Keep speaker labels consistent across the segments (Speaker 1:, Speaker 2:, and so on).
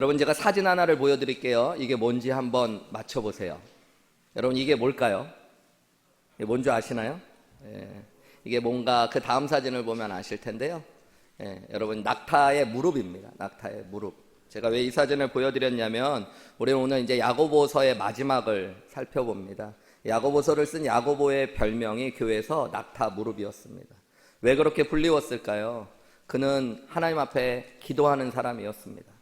Speaker 1: 여러분, 제가 사진 하나를 보여드릴게요. 이게 뭔지 한번 맞춰보세요. 여러분, 이게 뭘까요? 이게 뭔지 아시나요? 이게 뭔가 그 다음 사진을 보면 아실 텐데요. 여러분, 낙타의 무릎입니다. 낙타의 무릎. 제가 왜 이 사진을 보여드렸냐면, 우리 오늘 이제 야고보서의 마지막을 살펴봅니다. 야고보서를 쓴 야고보의 별명이 교회에서 낙타 무릎이었습니다. 왜 그렇게 불리웠을까요? 그는 하나님 앞에 기도하는 사람이었습니다.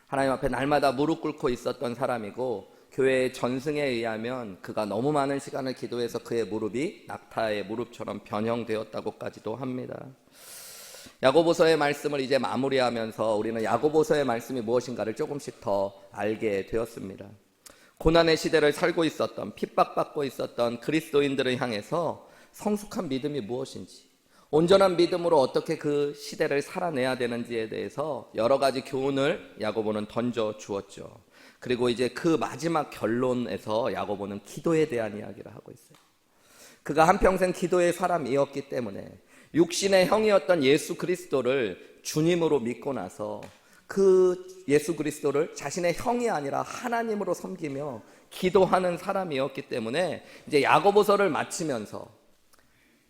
Speaker 1: 하나님 앞에 날마다 무릎 꿇고 있었던 사람이고, 교회의 전승에 의하면 그가 너무 많은 시간을 기도해서 그의 무릎이 낙타의 무릎처럼 변형되었다고까지도 합니다. 야고보서의 말씀을 이제 마무리하면서 우리는 야고보서의 말씀이 무엇인가를 조금씩 더 알게 되었습니다. 고난의 시대를 살고 있었던, 핍박받고 있었던 그리스도인들을 향해서 성숙한 믿음이 무엇인지, 온전한 믿음으로 어떻게 그 시대를 살아내야 되는지에 대해서 여러 가지 교훈을 야고보는 던져 주었죠. 그리고 이제 그 마지막 결론에서 야고보는 기도에 대한 이야기를 하고 있어요. 그가 한평생 기도의 사람이었기 때문에 육신의 형이었던 예수 그리스도를 주님으로 믿고 나서 그 예수 그리스도를 자신의 형이 아니라 하나님으로 섬기며 기도하는 사람이었기 때문에 이제 야고보서를 마치면서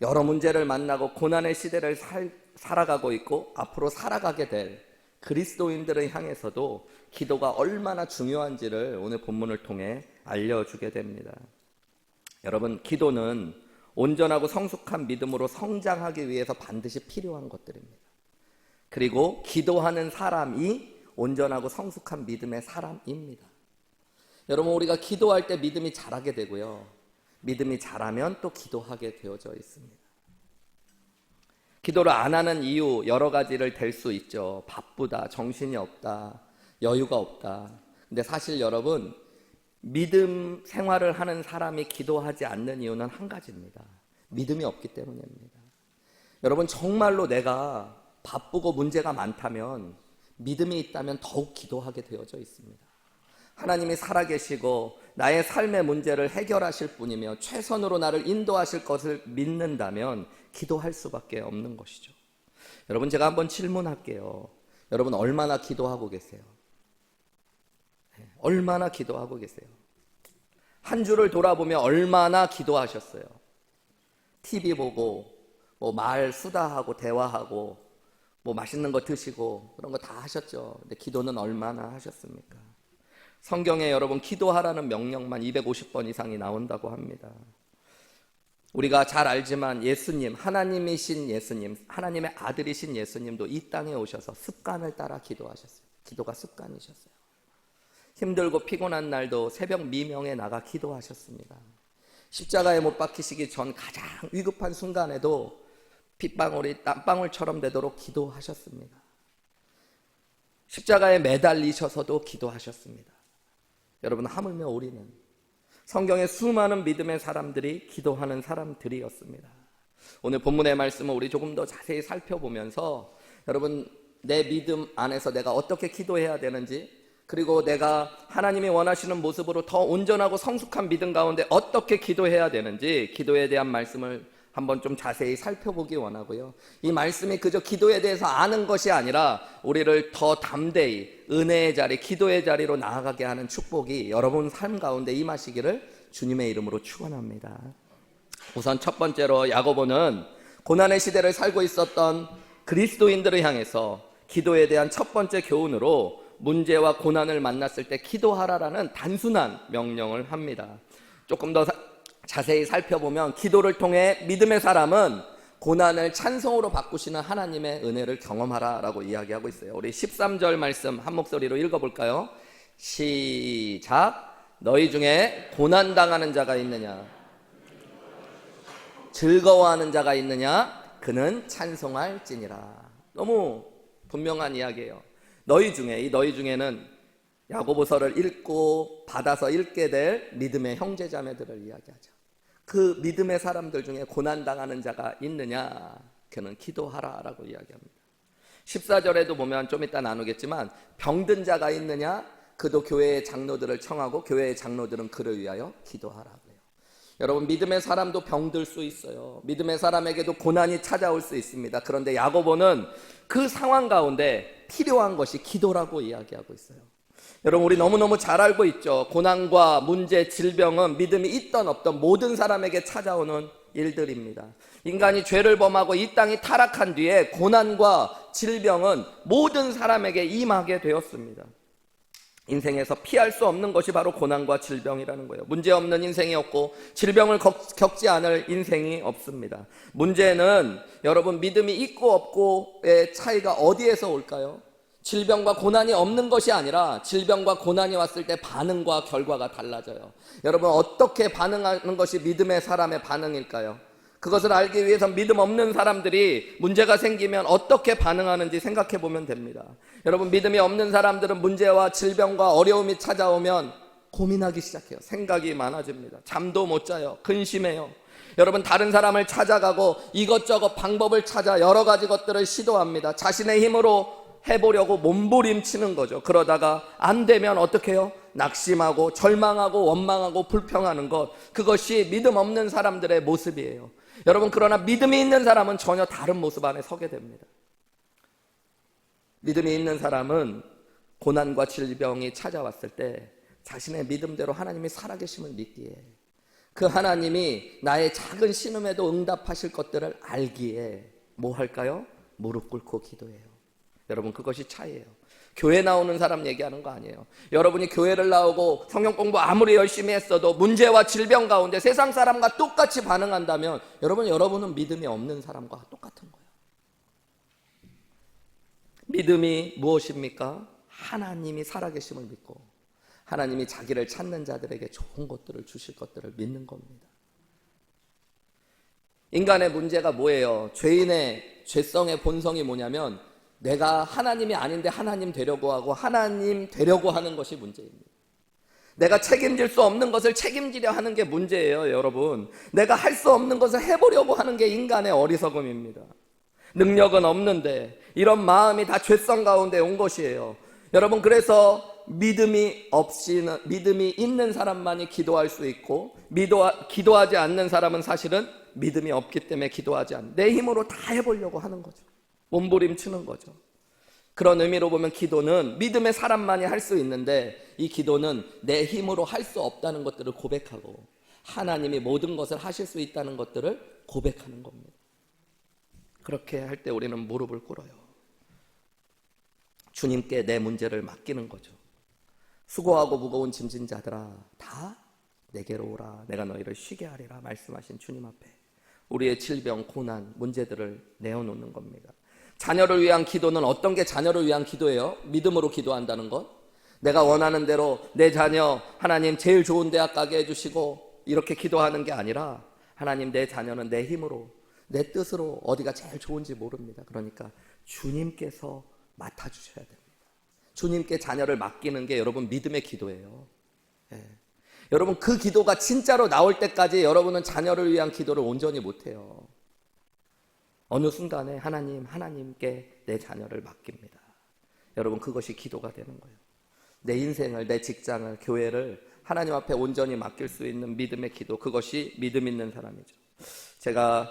Speaker 1: 여러 문제를 만나고 고난의 시대를 살아가고 있고 앞으로 살아가게 될 그리스도인들을 향해서도 기도가 얼마나 중요한지를 오늘 본문을 통해 알려주게 됩니다. 여러분, 기도는 온전하고 성숙한 믿음으로 성장하기 위해서 반드시 필요한 것들입니다. 그리고 기도하는 사람이 온전하고 성숙한 믿음의 사람입니다. 여러분, 우리가 기도할 때 믿음이 자라게 되고요, 믿음이 자라면 또 기도하게 되어져 있습니다. 기도를 안 하는 이유 여러 가지를 댈 수 있죠. 바쁘다, 정신이 없다, 여유가 없다. 근데 사실 여러분, 믿음 생활을 하는 사람이 기도하지 않는 이유는 한 가지입니다. 믿음이 없기 때문입니다. 여러분, 정말로 내가 바쁘고 문제가 많다면, 믿음이 있다면 더욱 기도하게 되어져 있습니다. 하나님이 살아계시고 나의 삶의 문제를 해결하실 분이며 최선으로 나를 인도하실 것을 믿는다면 기도할 수밖에 없는 것이죠. 여러분, 제가 한번 질문할게요. 여러분, 얼마나 기도하고 계세요? 얼마나 기도하고 계세요? 한 주를 돌아보며 얼마나 기도하셨어요? TV 보고 말 수다하고 대화하고 맛있는 거 드시고 그런 거 다 하셨죠. 근데 기도는 얼마나 하셨습니까? 성경에 여러분, 기도하라는 명령만 250번 이상이 나온다고 합니다. 우리가 잘 알지만 예수님, 하나님이신 예수님, 하나님의 아들이신 예수님도 이 땅에 오셔서 습관을 따라 기도하셨어요. 기도가 습관이셨어요. 힘들고 피곤한 날도 새벽 미명에 나가 기도하셨습니다. 십자가에 못 박히시기 전 가장 위급한 순간에도 핏방울이 땀방울처럼 되도록 기도하셨습니다. 십자가에 매달리셔서도 기도하셨습니다. 여러분, 하물며 우리는 성경의 수많은 믿음의 사람들이 기도하는 사람들이었습니다. 오늘 본문의 말씀을 우리 조금 더 자세히 살펴보면서 여러분, 내 믿음 안에서 내가 어떻게 기도해야 되는지, 그리고 내가 하나님이 원하시는 모습으로 더 온전하고 성숙한 믿음 가운데 어떻게 기도해야 되는지, 기도에 대한 말씀을 한번 좀 자세히 살펴보기 원하고요, 이 말씀이 그저 기도에 대해서 아는 것이 아니라 우리를 더 담대히 은혜의 자리, 기도의 자리로 나아가게 하는 축복이 여러분 삶 가운데 임하시기를 주님의 이름으로 축원합니다. 우선 첫 번째로 야고보는 고난의 시대를 살고 있었던 그리스도인들을 향해서 기도에 대한 첫 번째 교훈으로 문제와 고난을 만났을 때 기도하라라는 단순한 명령을 합니다. 조금 더 자세히 살펴보면 기도를 통해 믿음의 사람은 고난을 찬송으로 바꾸시는 하나님의 은혜를 경험하라라고 이야기하고 있어요. 우리 13절 말씀 한 목소리로 읽어볼까요? 시작. 너희 중에 고난당하는 자가 있느냐? 즐거워하는 자가 있느냐? 그는 찬송할지니라. 너무 분명한 이야기예요. 너희 중에, 이 너희 중에는 야고보서를 읽고 받아서 읽게 될 믿음의 형제자매들을 이야기하죠. 그 믿음의 사람들 중에 고난당하는 자가 있느냐? 그는 기도하라라고 이야기합니다. 14절에도 보면 좀 이따 나누겠지만 병든 자가 있느냐? 그도 교회의 장로들을 청하고 교회의 장로들은 그를 위하여 기도하라고요. 여러분, 믿음의 사람도 병들 수 있어요. 믿음의 사람에게도 고난이 찾아올 수 있습니다. 그런데 야고보는 그 상황 가운데 필요한 것이 기도라고 이야기하고 있어요. 여러분, 우리 너무너무 잘 알고 있죠. 고난과 문제, 질병은 믿음이 있던 없던 모든 사람에게 찾아오는 일들입니다. 인간이 죄를 범하고 이 땅이 타락한 뒤에 고난과 질병은 모든 사람에게 임하게 되었습니다. 인생에서 피할 수 없는 것이 바로 고난과 질병이라는 거예요. 문제 없는 인생이 없고 질병을 겪지 않을 인생이 없습니다. 문제는 여러분, 믿음이 있고 없고의 차이가 어디에서 올까요? 질병과 고난이 없는 것이 아니라 질병과 고난이 왔을 때 반응과 결과가 달라져요. 여러분, 어떻게 반응하는 것이 믿음의 사람의 반응일까요? 그것을 알기 위해서 믿음 없는 사람들이 문제가 생기면 어떻게 반응하는지 생각해 보면 됩니다. 여러분, 믿음이 없는 사람들은 문제와 질병과 어려움이 찾아오면 고민하기 시작해요. 생각이 많아집니다. 잠도 못 자요. 근심해요. 여러분, 다른 사람을 찾아가고 이것저것 방법을 찾아 여러 가지 것들을 시도합니다. 자신의 힘으로 해보려고 몸부림치는 거죠. 그러다가 안 되면 어떻게 해요? 낙심하고 절망하고 원망하고 불평하는 것, 그것이 믿음 없는 사람들의 모습이에요. 여러분, 그러나 믿음이 있는 사람은 전혀 다른 모습 안에 서게 됩니다. 믿음이 있는 사람은 고난과 질병이 찾아왔을 때 자신의 믿음대로 하나님이 살아계심을 믿기에, 그 하나님이 나의 작은 신음에도 응답하실 것들을 알기에 뭐 할까요? 무릎 꿇고 기도해요. 여러분, 그것이 차이예요. 교회 나오는 사람 얘기하는 거 아니에요. 여러분이 교회를 나오고 성경 공부 아무리 열심히 했어도 문제와 질병 가운데 세상 사람과 똑같이 반응한다면 여러분은 믿음이 없는 사람과 똑같은 거예요. 믿음이 무엇입니까? 하나님이 살아계심을 믿고 하나님이 자기를 찾는 자들에게 좋은 것들을 주실 것들을 믿는 겁니다. 인간의 문제가 뭐예요? 죄인의 죄성의 본성이 뭐냐면 내가 하나님이 아닌데 하나님 되려고 하고 하나님 되려고 하는 것이 문제입니다. 내가 책임질 수 없는 것을 책임지려 하는 게 문제예요, 여러분. 내가 할 수 없는 것을 해보려고 하는 게 인간의 어리석음입니다. 능력은 없는데 이런 마음이 다 죄성 가운데 온 것이에요. 여러분, 그래서 믿음이 있는 사람만이 기도할 수 있고 기도하지 않는 사람은 사실은 믿음이 없기 때문에 기도하지 않는, 내 힘으로 다 해보려고 하는 거죠. 몸부림치는 거죠. 그런 의미로 보면 기도는 믿음의 사람만이 할 수 있는데, 이 기도는 내 힘으로 할 수 없다는 것들을 고백하고 하나님이 모든 것을 하실 수 있다는 것들을 고백하는 겁니다. 그렇게 할 때 우리는 무릎을 꿇어요. 주님께 내 문제를 맡기는 거죠. 수고하고 무거운 짐진 자들아 다 내게로 오라, 내가 너희를 쉬게 하리라 말씀하신 주님 앞에 우리의 질병, 고난, 문제들을 내어놓는 겁니다. 자녀를 위한 기도는 어떤 게 자녀를 위한 기도예요? 믿음으로 기도한다는 것. 내가 원하는 대로 내 자녀 하나님 제일 좋은 대학 가게 해주시고 이렇게 기도하는 게 아니라, 하나님 내 자녀는 내 힘으로 내 뜻으로 어디가 제일 좋은지 모릅니다. 그러니까 주님께서 맡아주셔야 됩니다. 주님께 자녀를 맡기는 게 여러분 믿음의 기도예요. 여러분, 그 기도가 진짜로 나올 때까지 여러분은 자녀를 위한 기도를 온전히 못해요. 어느 순간에 하나님께 내 자녀를 맡깁니다. 여러분, 그것이 기도가 되는 거예요. 내 인생을, 내 직장을, 교회를 하나님 앞에 온전히 맡길 수 있는 믿음의 기도, 그것이 믿음 있는 사람이죠. 제가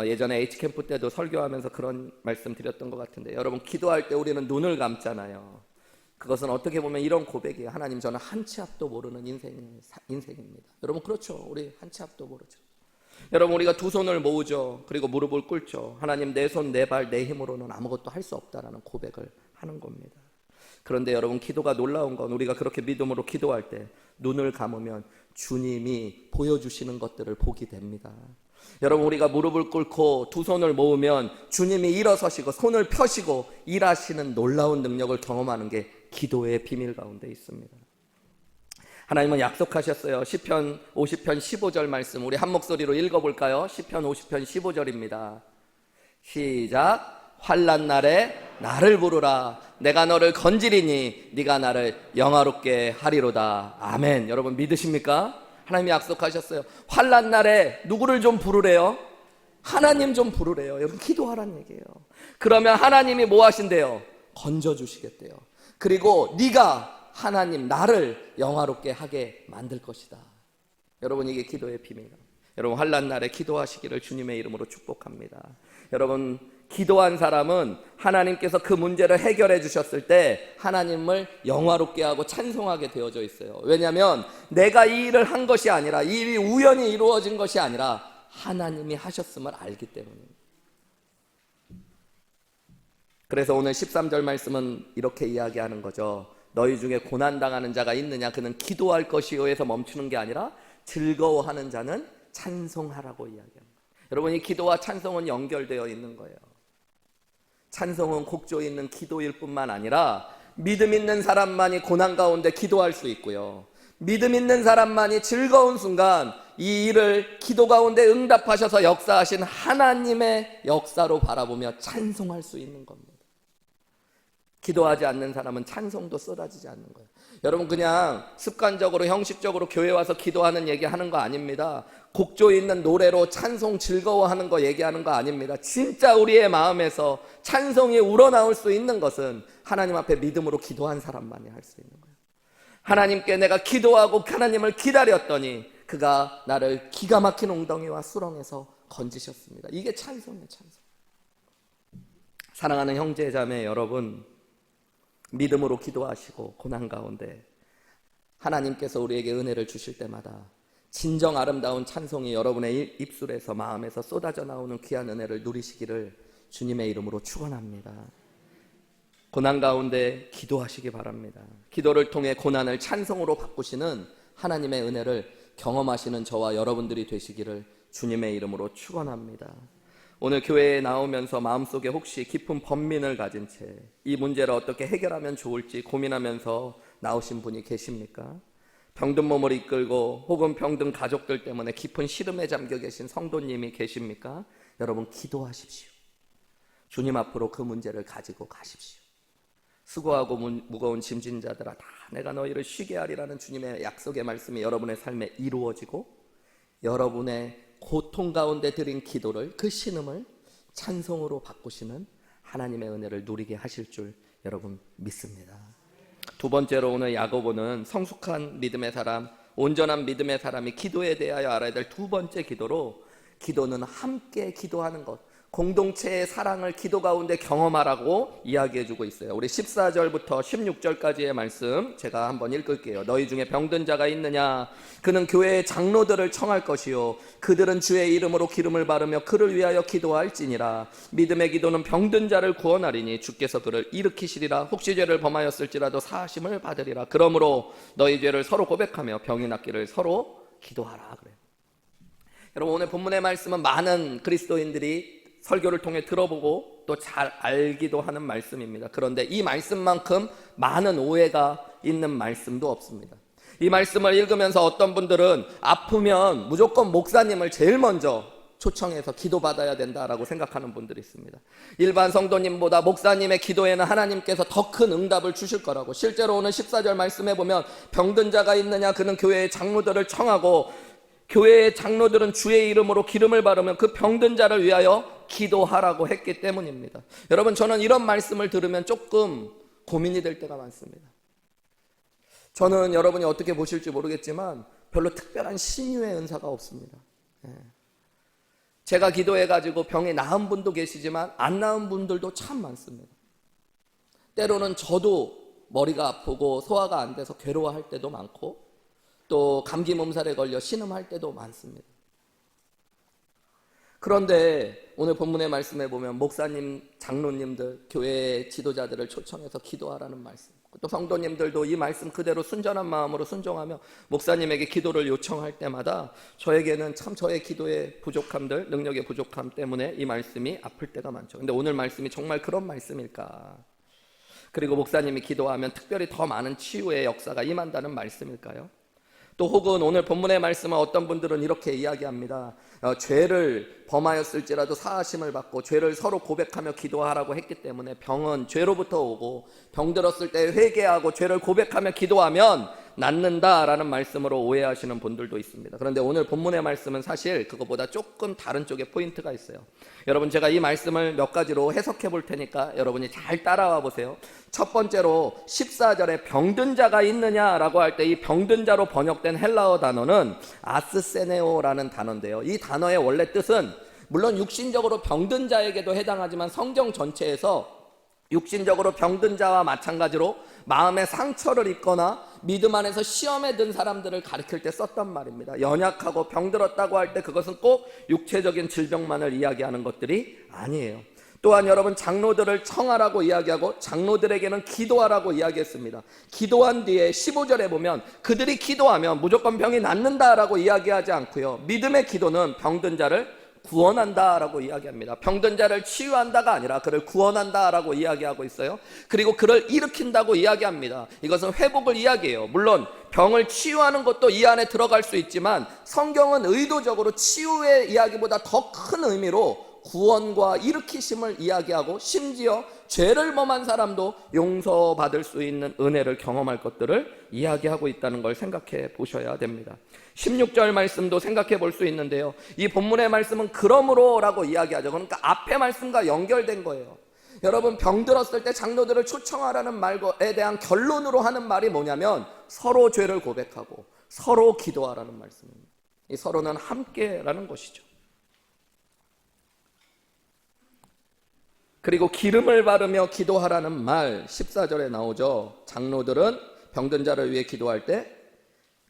Speaker 1: 예전에 H캠프 때도 설교하면서 그런 말씀 드렸던 것 같은데, 여러분, 기도할 때 우리는 눈을 감잖아요. 그것은 어떻게 보면 이런 고백이에요. 하나님, 저는 한 치 앞도 모르는 인생입니다. 여러분, 그렇죠. 우리 한 치 앞도 모르죠. 여러분, 우리가 두 손을 모으죠. 그리고 무릎을 꿇죠. 하나님, 내 손, 내 발, 내 힘으로는 아무것도 할 수 없다라는 고백을 하는 겁니다. 그런데 여러분, 기도가 놀라운 건 우리가 그렇게 믿음으로 기도할 때 눈을 감으면 주님이 보여주시는 것들을 보게 됩니다. 여러분, 우리가 무릎을 꿇고 두 손을 모으면 주님이 일어서시고 손을 펴시고 일하시는 놀라운 능력을 경험하는 게 기도의 비밀 가운데 있습니다. 하나님은 약속하셨어요. 시편 50편 15절 말씀 우리 한 목소리로 읽어볼까요? 시편 50편 15절입니다. 시작. 환난 날에 나를 부르라. 내가 너를 건지리니 네가 나를 영화롭게 하리로다. 아멘. 여러분, 믿으십니까? 하나님이 약속하셨어요. 환난 날에 누구를 좀 부르래요? 하나님 좀 부르래요. 여러분, 기도하라는 얘기예요. 그러면 하나님이 뭐 하신대요? 건져주시겠대요. 그리고 네가 하나님 나를 영화롭게 하게 만들 것이다. 여러분, 이게 기도의 비밀입니다. 여러분, 환난 날에 기도하시기를 주님의 이름으로 축복합니다. 여러분, 기도한 사람은 하나님께서 그 문제를 해결해 주셨을 때 하나님을 영화롭게 하고 찬송하게 되어져 있어요. 왜냐하면 내가 이 일을 한 것이 아니라, 이 일이 우연히 이루어진 것이 아니라 하나님이 하셨음을 알기 때문입니다. 그래서 오늘 13절 말씀은 이렇게 이야기하는 거죠. 너희 중에 고난당하는 자가 있느냐? 그는 기도할 것이요 해서 멈추는 게 아니라 즐거워하는 자는 찬송하라고 이야기합니다. 여러분, 이 기도와 찬송은 연결되어 있는 거예요. 찬송은 곡조 있는 기도일 뿐만 아니라 믿음 있는 사람만이 고난 가운데 기도할 수 있고요, 믿음 있는 사람만이 즐거운 순간 이 일을 기도 가운데 응답하셔서 역사하신 하나님의 역사로 바라보며 찬송할 수 있는 겁니다. 기도하지 않는 사람은 찬송도 쏟아지지 않는 거예요. 여러분, 그냥 습관적으로 형식적으로 교회 와서 기도하는 얘기하는 거 아닙니다. 곡조 있는 노래로 찬송 즐거워하는 거 얘기하는 거 아닙니다. 진짜 우리의 마음에서 찬송이 우러나올 수 있는 것은 하나님 앞에 믿음으로 기도한 사람만이 할 수 있는 거예요. 하나님께 내가 기도하고 하나님을 기다렸더니 그가 나를 기가 막힌 웅덩이와 수렁에서 건지셨습니다. 이게 찬송이에요, 찬송. 사랑하는 형제 자매 여러분, 믿음으로 기도하시고 고난 가운데 하나님께서 우리에게 은혜를 주실 때마다 진정 아름다운 찬송이 여러분의 입술에서 마음에서 쏟아져 나오는 귀한 은혜를 누리시기를 주님의 이름으로 축원합니다. 고난 가운데 기도하시기 바랍니다. 기도를 통해 고난을 찬송으로 바꾸시는 하나님의 은혜를 경험하시는 저와 여러분들이 되시기를 주님의 이름으로 축원합니다. 오늘 교회에 나오면서 마음속에 혹시 깊은 번민을 가진 채 이 문제를 어떻게 해결하면 좋을지 고민하면서 나오신 분이 계십니까? 병든 몸을 이끌고 혹은 병든 가족들 때문에 깊은 시름에 잠겨 계신 성도님이 계십니까? 여러분, 기도하십시오. 주님 앞으로 그 문제를 가지고 가십시오. 수고하고 무거운 짐진 자들아, 다 내가 너희를 쉬게 하리라는 주님의 약속의 말씀이 여러분의 삶에 이루어지고 여러분의 고통 가운데 드린 기도를, 그 신음을 찬송으로 바꾸시는 하나님의 은혜를 누리게 하실 줄 여러분 믿습니다. 두 번째로 오늘 야고보는 성숙한 믿음의 사람, 온전한 믿음의 사람이 기도에 대하여 알아야 될 두 번째 기도로, 기도는 함께 기도하는 것, 공동체의 사랑을 기도 가운데 경험하라고 이야기해주고 있어요. 우리 14절부터 16절까지의 말씀 제가 한번 읽을게요. 너희 중에 병든 자가 있느냐? 그는 교회의 장로들을 청할 것이요, 그들은 주의 이름으로 기름을 바르며 그를 위하여 기도할지니라. 믿음의 기도는 병든 자를 구원하리니 주께서 그를 일으키시리라. 혹시 죄를 범하였을지라도 사하심을 받으리라. 그러므로 너희 죄를 서로 고백하며 병이 낫기를 서로 기도하라. 그래요. 여러분, 오늘 본문의 말씀은 많은 그리스도인들이 설교를 통해 들어보고 또 잘 알기도 하는 말씀입니다. 그런데 이 말씀만큼 많은 오해가 있는 말씀도 없습니다. 이 말씀을 읽으면서 어떤 분들은 아프면 무조건 목사님을 제일 먼저 초청해서 기도받아야 된다라고 생각하는 분들이 있습니다. 일반 성도님보다 목사님의 기도에는 하나님께서 더 큰 응답을 주실 거라고. 실제로 오늘 14절 말씀에 보면 병든 자가 있느냐? 그는 교회의 장로들을 청하고, 교회의 장로들은 주의 이름으로 기름을 바르면 그 병든 자를 위하여 기도하라고 했기 때문입니다. 여러분, 저는 이런 말씀을 들으면 조금 고민이 될 때가 많습니다. 저는 여러분이 어떻게 보실지 모르겠지만 별로 특별한 신유의 은사가 없습니다. 제가 기도해가지고 병이 나은 분도 계시지만 안 나은 분들도 참 많습니다. 때로는 저도 머리가 아프고 소화가 안 돼서 괴로워할 때도 많고, 또 감기 몸살에 걸려 신음할 때도 많습니다. 그런데 오늘 본문의 말씀에 보면 목사님, 장로님들, 교회 지도자들을 초청해서 기도하라는 말씀, 또 성도님들도 이 말씀 그대로 순전한 마음으로 순종하며 목사님에게 기도를 요청할 때마다 저에게는 참 저의 기도의 부족함들, 능력의 부족함 때문에 이 말씀이 아플 때가 많죠. 근데 오늘 말씀이 정말 그런 말씀일까? 그리고 목사님이 기도하면 특별히 더 많은 치유의 역사가 임한다는 말씀일까요? 또 혹은 오늘 본문의 말씀은 어떤 분들은 이렇게 이야기합니다. 죄를 범하였을지라도 사하심을 받고 죄를 서로 고백하며 기도하라고 했기 때문에 병은 죄로부터 오고, 병들었을 때 회개하고 죄를 고백하며 기도하면 낫는다라는 말씀으로 오해하시는 분들도 있습니다. 그런데 오늘 본문의 말씀은 사실 그것보다 조금 다른 쪽에 포인트가 있어요. 여러분, 제가 이 말씀을 몇 가지로 해석해 볼 테니까 여러분이 잘 따라와 보세요. 첫 번째로 14절에 병든 자가 있느냐라고 할 때 이 병든 자로 번역된 헬라어 단어는 아스세네오라는 단어인데요, 이 단어의 원래 뜻은 물론 육신적으로 병든 자에게도 해당하지만 성경 전체에서 육신적으로 병든 자와 마찬가지로 마음의 상처를 입거나 믿음 안에서 시험에 든 사람들을 가리킬 때 썼단 말입니다. 연약하고 병들었다고 할 때 그것은 꼭 육체적인 질병만을 이야기하는 것들이 아니에요. 또한 여러분, 장로들을 청하라고 이야기하고 장로들에게는 기도하라고 이야기했습니다. 기도한 뒤에 15절에 보면 그들이 기도하면 무조건 병이 낫는다라고 이야기하지 않고요, 믿음의 기도는 병든 자를 구원한다라고 이야기합니다. 병든 자를 치유한다가 아니라 그를 구원한다라고 이야기하고 있어요. 그리고 그를 일으킨다고 이야기합니다. 이것은 회복을 이야기해요. 물론 병을 치유하는 것도 이 안에 들어갈 수 있지만 성경은 의도적으로 치유의 이야기보다 더 큰 의미로 구원과 일으키심을 이야기하고 심지어 죄를 범한 사람도 용서받을 수 있는 은혜를 경험할 것들을 이야기하고 있다는 걸 생각해 보셔야 됩니다. 16절 말씀도 생각해 볼 수 있는데요, 이 본문의 말씀은 그러므로 라고 이야기하죠. 그러니까 앞의 말씀과 연결된 거예요. 여러분, 병들었을 때 장로들을 초청하라는 말에 대한 결론으로 하는 말이 뭐냐면 서로 죄를 고백하고 서로 기도하라는 말씀입니다. 이 서로는 함께라는 것이죠. 그리고 기름을 바르며 기도하라는 말 14절에 나오죠. 장로들은 병든 자를 위해 기도할 때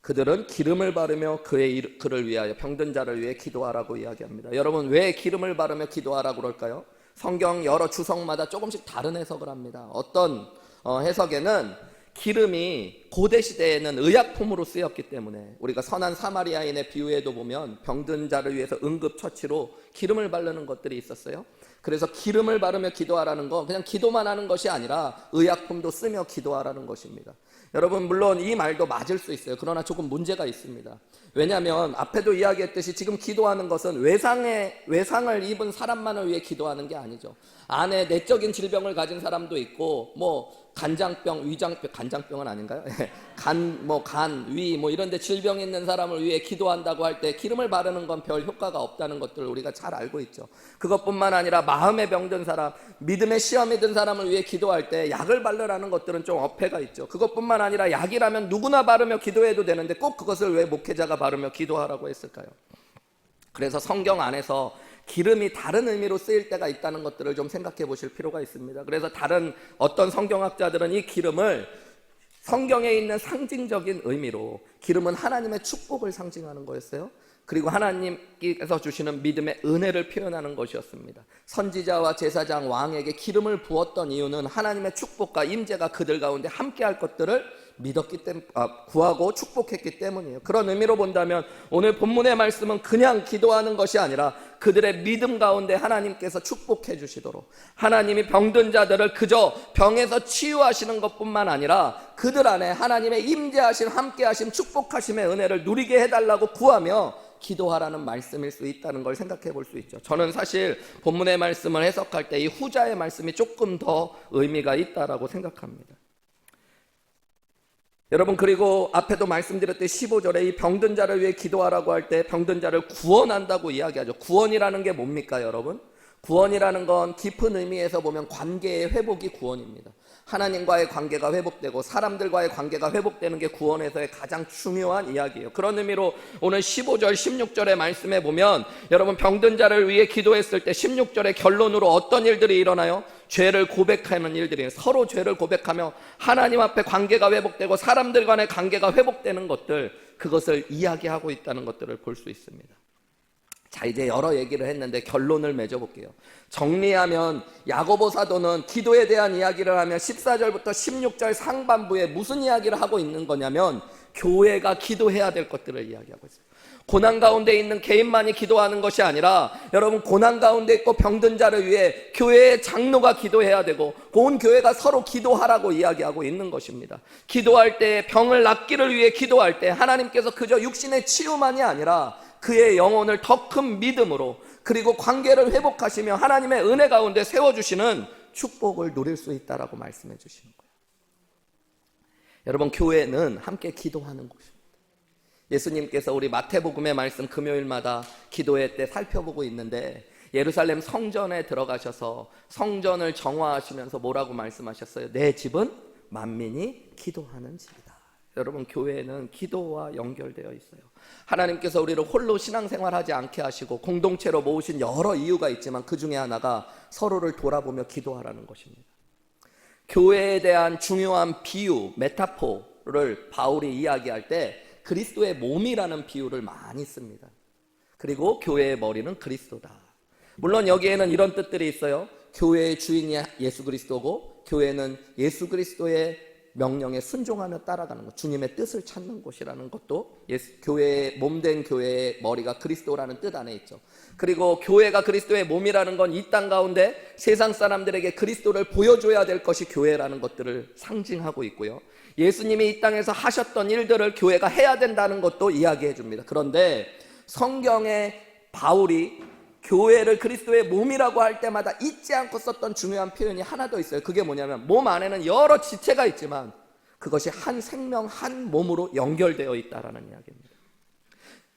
Speaker 1: 그들은 기름을 바르며 그를 위하여 병든 자를 위해 기도하라고 이야기합니다. 여러분, 왜 기름을 바르며 기도하라고 그럴까요? 성경 여러 주석마다 조금씩 다른 해석을 합니다. 어떤 해석에는 기름이 고대 시대에는 의약품으로 쓰였기 때문에, 우리가 선한 사마리아인의 비유에도 보면 병든 자를 위해서 응급처치로 기름을 바르는 것들이 있었어요. 그래서 기름을 바르며 기도하라는 건 그냥 기도만 하는 것이 아니라 의약품도 쓰며 기도하라는 것입니다. 여러분, 물론 이 말도 맞을 수 있어요. 그러나 조금 문제가 있습니다. 왜냐하면 앞에도 이야기했듯이 지금 기도하는 것은 외상을 입은 사람만을 위해 기도하는 게 아니죠. 안에 내적인 질병을 가진 사람도 있고, 간장병, 위장병, 간장병은 아닌가요? 간, 위, 이런 데 질병 있는 사람을 위해 기도한다고 할 때 기름을 바르는 건 별 효과가 없다는 것들을 우리가 잘 알고 있죠. 그것뿐만 아니라 마음에 병든 사람, 믿음의 시험에 든 사람을 위해 기도할 때 약을 바르라는 것들은 좀 어폐가 있죠. 그것뿐만 아니라 약이라면 누구나 바르며 기도해도 되는데 꼭 그것을 왜 목회자가 바르며 기도하라고 했을까요? 그래서 성경 안에서 기름이 다른 의미로 쓰일 때가 있다는 것들을 좀 생각해 보실 필요가 있습니다. 그래서 다른 어떤 성경학자들은 이 기름을 성경에 있는 상징적인 의미로, 기름은 하나님의 축복을 상징하는 거였어요. 그리고 하나님께서 주시는 믿음의 은혜를 표현하는 것이었습니다. 선지자와 제사장, 왕에게 기름을 부었던 이유는 하나님의 축복과 임재가 그들 가운데 함께할 것들을 믿었기 때문에, 구하고 축복했기 때문이에요. 그런 의미로 본다면 오늘 본문의 말씀은 그냥 기도하는 것이 아니라 그들의 믿음 가운데 하나님께서 축복해 주시도록, 하나님이 병든 자들을 그저 병에서 치유하시는 것뿐만 아니라 그들 안에 하나님의 임재하심, 함께하심, 축복하심의 은혜를 누리게 해달라고 구하며 기도하라는 말씀일 수 있다는 걸 생각해 볼 수 있죠. 저는 사실 본문의 말씀을 해석할 때 이 후자의 말씀이 조금 더 의미가 있다라고 생각합니다. 여러분, 그리고 앞에도 말씀드렸듯이 15절에 이 병든 자를 위해 기도하라고 할 때 병든 자를 구원한다고 이야기하죠. 구원이라는 게 뭡니까, 여러분? 구원이라는 건 깊은 의미에서 보면 관계의 회복이 구원입니다. 하나님과의 관계가 회복되고 사람들과의 관계가 회복되는 게 구원에서의 가장 중요한 이야기예요. 그런 의미로 오늘 15절, 16절의 말씀에 보면 여러분, 병든 자를 위해 기도했을 때 16절의 결론으로 어떤 일들이 일어나요? 죄를 고백하는 일들이에요. 서로 죄를 고백하며 하나님 앞에 관계가 회복되고 사람들 간의 관계가 회복되는 것들, 그것을 이야기하고 있다는 것들을 볼 수 있습니다. 자, 이제 여러 얘기를 했는데 결론을 맺어볼게요. 정리하면 야고보 사도는 기도에 대한 이야기를 하며 14절부터 16절 상반부에 무슨 이야기를 하고 있는 거냐면 교회가 기도해야 될 것들을 이야기하고 있어요. 고난 가운데 있는 개인만이 기도하는 것이 아니라 여러분, 고난 가운데 있고 병든 자를 위해 교회의 장로가 기도해야 되고 온 교회가 서로 기도하라고 이야기하고 있는 것입니다. 기도할 때, 병을 낫기를 위해 기도할 때 하나님께서 그저 육신의 치유만이 아니라 그의 영혼을 더 큰 믿음으로, 그리고 관계를 회복하시며 하나님의 은혜 가운데 세워주시는 축복을 누릴 수 있다라고 말씀해 주시는 거예요. 여러분, 교회는 함께 기도하는 곳입니다. 예수님께서 우리 마태복음의 말씀 금요일마다 기도회 때 살펴보고 있는데 예루살렘 성전에 들어가셔서 성전을 정화하시면서 뭐라고 말씀하셨어요? 내 집은 만민이 기도하는 집이다. 여러분, 교회는 기도와 연결되어 있어요. 하나님께서 우리를 홀로 신앙생활하지 않게 하시고 공동체로 모으신 여러 이유가 있지만 그 중에 하나가 서로를 돌아보며 기도하라는 것입니다. 교회에 대한 중요한 비유, 메타포를 바울이 이야기할 때 그리스도의 몸이라는 비유를 많이 씁니다. 그리고 교회의 머리는 그리스도다. 물론 여기에는 이런 뜻들이 있어요. 교회의 주인이 예수 그리스도고 교회는 예수 그리스도의 명령에 순종하며 따라가는 것, 주님의 뜻을 찾는 곳이라는 것도 교회의 몸된 교회의 머리가 그리스도라는 뜻 안에 있죠. 그리고 교회가 그리스도의 몸이라는 건 이 땅 가운데 세상 사람들에게 그리스도를 보여줘야 될 것이 교회라는 것들을 상징하고 있고요. 예수님이 이 땅에서 하셨던 일들을 교회가 해야 된다는 것도 이야기해 줍니다. 그런데 성경에 바울이 교회를 그리스도의 몸이라고 할 때마다 잊지 않고 썼던 중요한 표현이 하나 더 있어요. 그게 뭐냐면 몸 안에는 여러 지체가 있지만 그것이 한 생명, 한 몸으로 연결되어 있다라는 이야기입니다.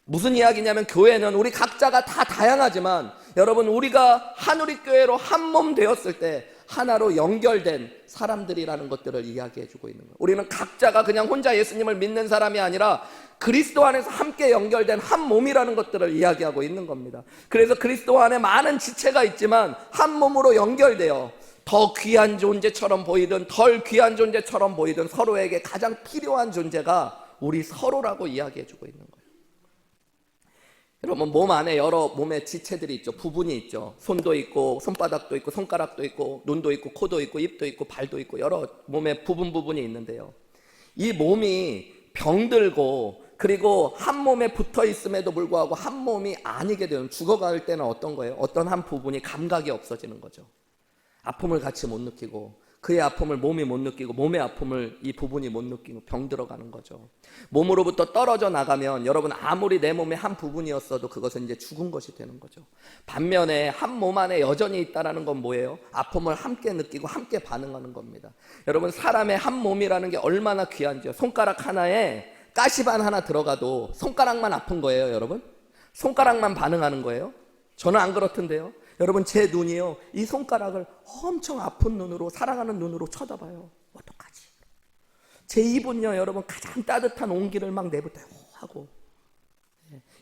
Speaker 1: 무슨 이야기냐면 교회는 우리 각자가 다 다양하지만 여러분, 우리가 한우리교회로 한 몸 되었을 때 하나로 연결된 사람들이라는 것들을 이야기해 주고 있는 거예요. 우리는 각자가 그냥 혼자 예수님을 믿는 사람이 아니라 그리스도 안에서 함께 연결된 한 몸이라는 것들을 이야기하고 있는 겁니다. 그래서 그리스도 안에 많은 지체가 있지만 한 몸으로 연결되어 더 귀한 존재처럼 보이든 덜 귀한 존재처럼 보이든 서로에게 가장 필요한 존재가 우리 서로라고 이야기해 주고 있는 거예요. 여러분, 몸 안에 여러 몸의 지체들이 있죠. 부분이 있죠. 손도 있고 손바닥도 있고 손가락도 있고 눈도 있고 코도 있고 입도 있고 발도 있고 여러 몸의 부분이 있는데요. 이 몸이 병들고 그리고 한 몸에 붙어 있음에도 불구하고 한 몸이 아니게 되면 죽어갈 때는 어떤 거예요? 어떤 한 부분이 감각이 없어지는 거죠. 아픔을 같이 못 느끼고 그의 아픔을 몸이 못 느끼고 몸의 아픔을 이 부분이 못 느끼고 병들어가는 거죠. 몸으로부터 떨어져 나가면 여러분, 아무리 내 몸의 한 부분이었어도 그것은 이제 죽은 것이 되는 거죠. 반면에 한 몸 안에 여전히 있다는 건 뭐예요? 아픔을 함께 느끼고 함께 반응하는 겁니다. 여러분, 사람의 한 몸이라는 게 얼마나 귀한지요. 손가락 하나에 가시반 하나 들어가도 손가락만 아픈 거예요, 여러분? 손가락만 반응하는 거예요? 저는 안 그렇던데요. 여러분, 제 눈이요, 이 손가락을 엄청 아픈 눈으로, 사랑하는 눈으로 쳐다봐요. 어떡하지? 제 입은요, 여러분, 가장 따뜻한 온기를 막 내뱉어요 하고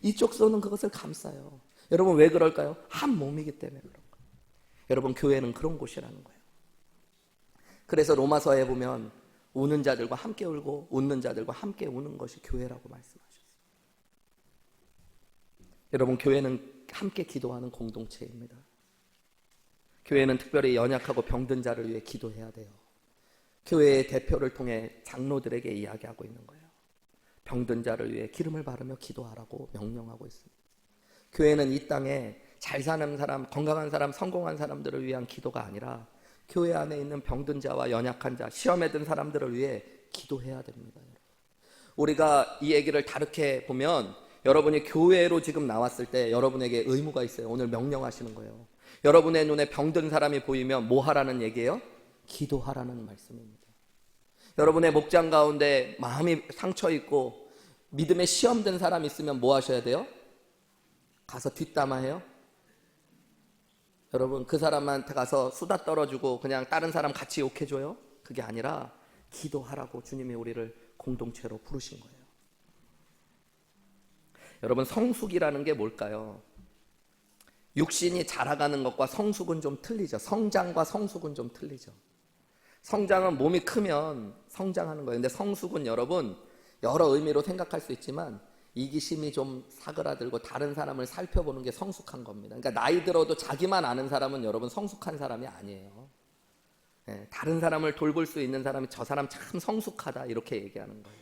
Speaker 1: 이쪽 손은 그것을 감싸요. 여러분, 왜 그럴까요? 한 몸이기 때문에 그런 거예요. 여러분, 교회는 그런 곳이라는 거예요. 그래서 로마서에 보면 우는 자들과 함께 울고 웃는 자들과 함께 우는 것이 교회라고 말씀하셨어요. 여러분, 교회는 함께 기도하는 공동체입니다. 교회는 특별히 연약하고 병든 자를 위해 기도해야 돼요. 교회의 대표를 통해 장로들에게 이야기하고 있는 거예요. 병든 자를 위해 기름을 바르며 기도하라고 명령하고 있습니다. 교회는 이 땅에 잘 사는 사람, 건강한 사람, 성공한 사람들을 위한 기도가 아니라 교회 안에 있는 병든 자와 연약한 자, 시험에 든 사람들을 위해 기도해야 됩니다. 우리가 이 얘기를 다르게 보면 여러분이 교회로 지금 나왔을 때 여러분에게 의무가 있어요. 오늘 명령하시는 거예요. 여러분의 눈에 병든 사람이 보이면 뭐 하라는 얘기예요? 기도하라는 말씀입니다. 여러분의 목장 가운데 마음이 상처 있고 믿음에 시험된 사람이 있으면 뭐 하셔야 돼요? 가서 뒷담화해요? 여러분, 그 사람한테 가서 수다 떨어주고 그냥 다른 사람 같이 욕해줘요? 그게 아니라 기도하라고 주님이 우리를 공동체로 부르신 거예요. 여러분, 성숙이라는 게 뭘까요? 육신이 자라가는 것과 성숙은 좀 틀리죠. 성장과 성숙은 좀 틀리죠. 성장은 몸이 크면 성장하는 거예요. 근데 성숙은 여러분, 여러 의미로 생각할 수 있지만 이기심이 좀 사그라들고 다른 사람을 살펴보는 게 성숙한 겁니다. 그러니까 나이 들어도 자기만 아는 사람은 여러분 성숙한 사람이 아니에요. 다른 사람을 돌볼 수 있는 사람이 저 사람 참 성숙하다 이렇게 얘기하는 거예요.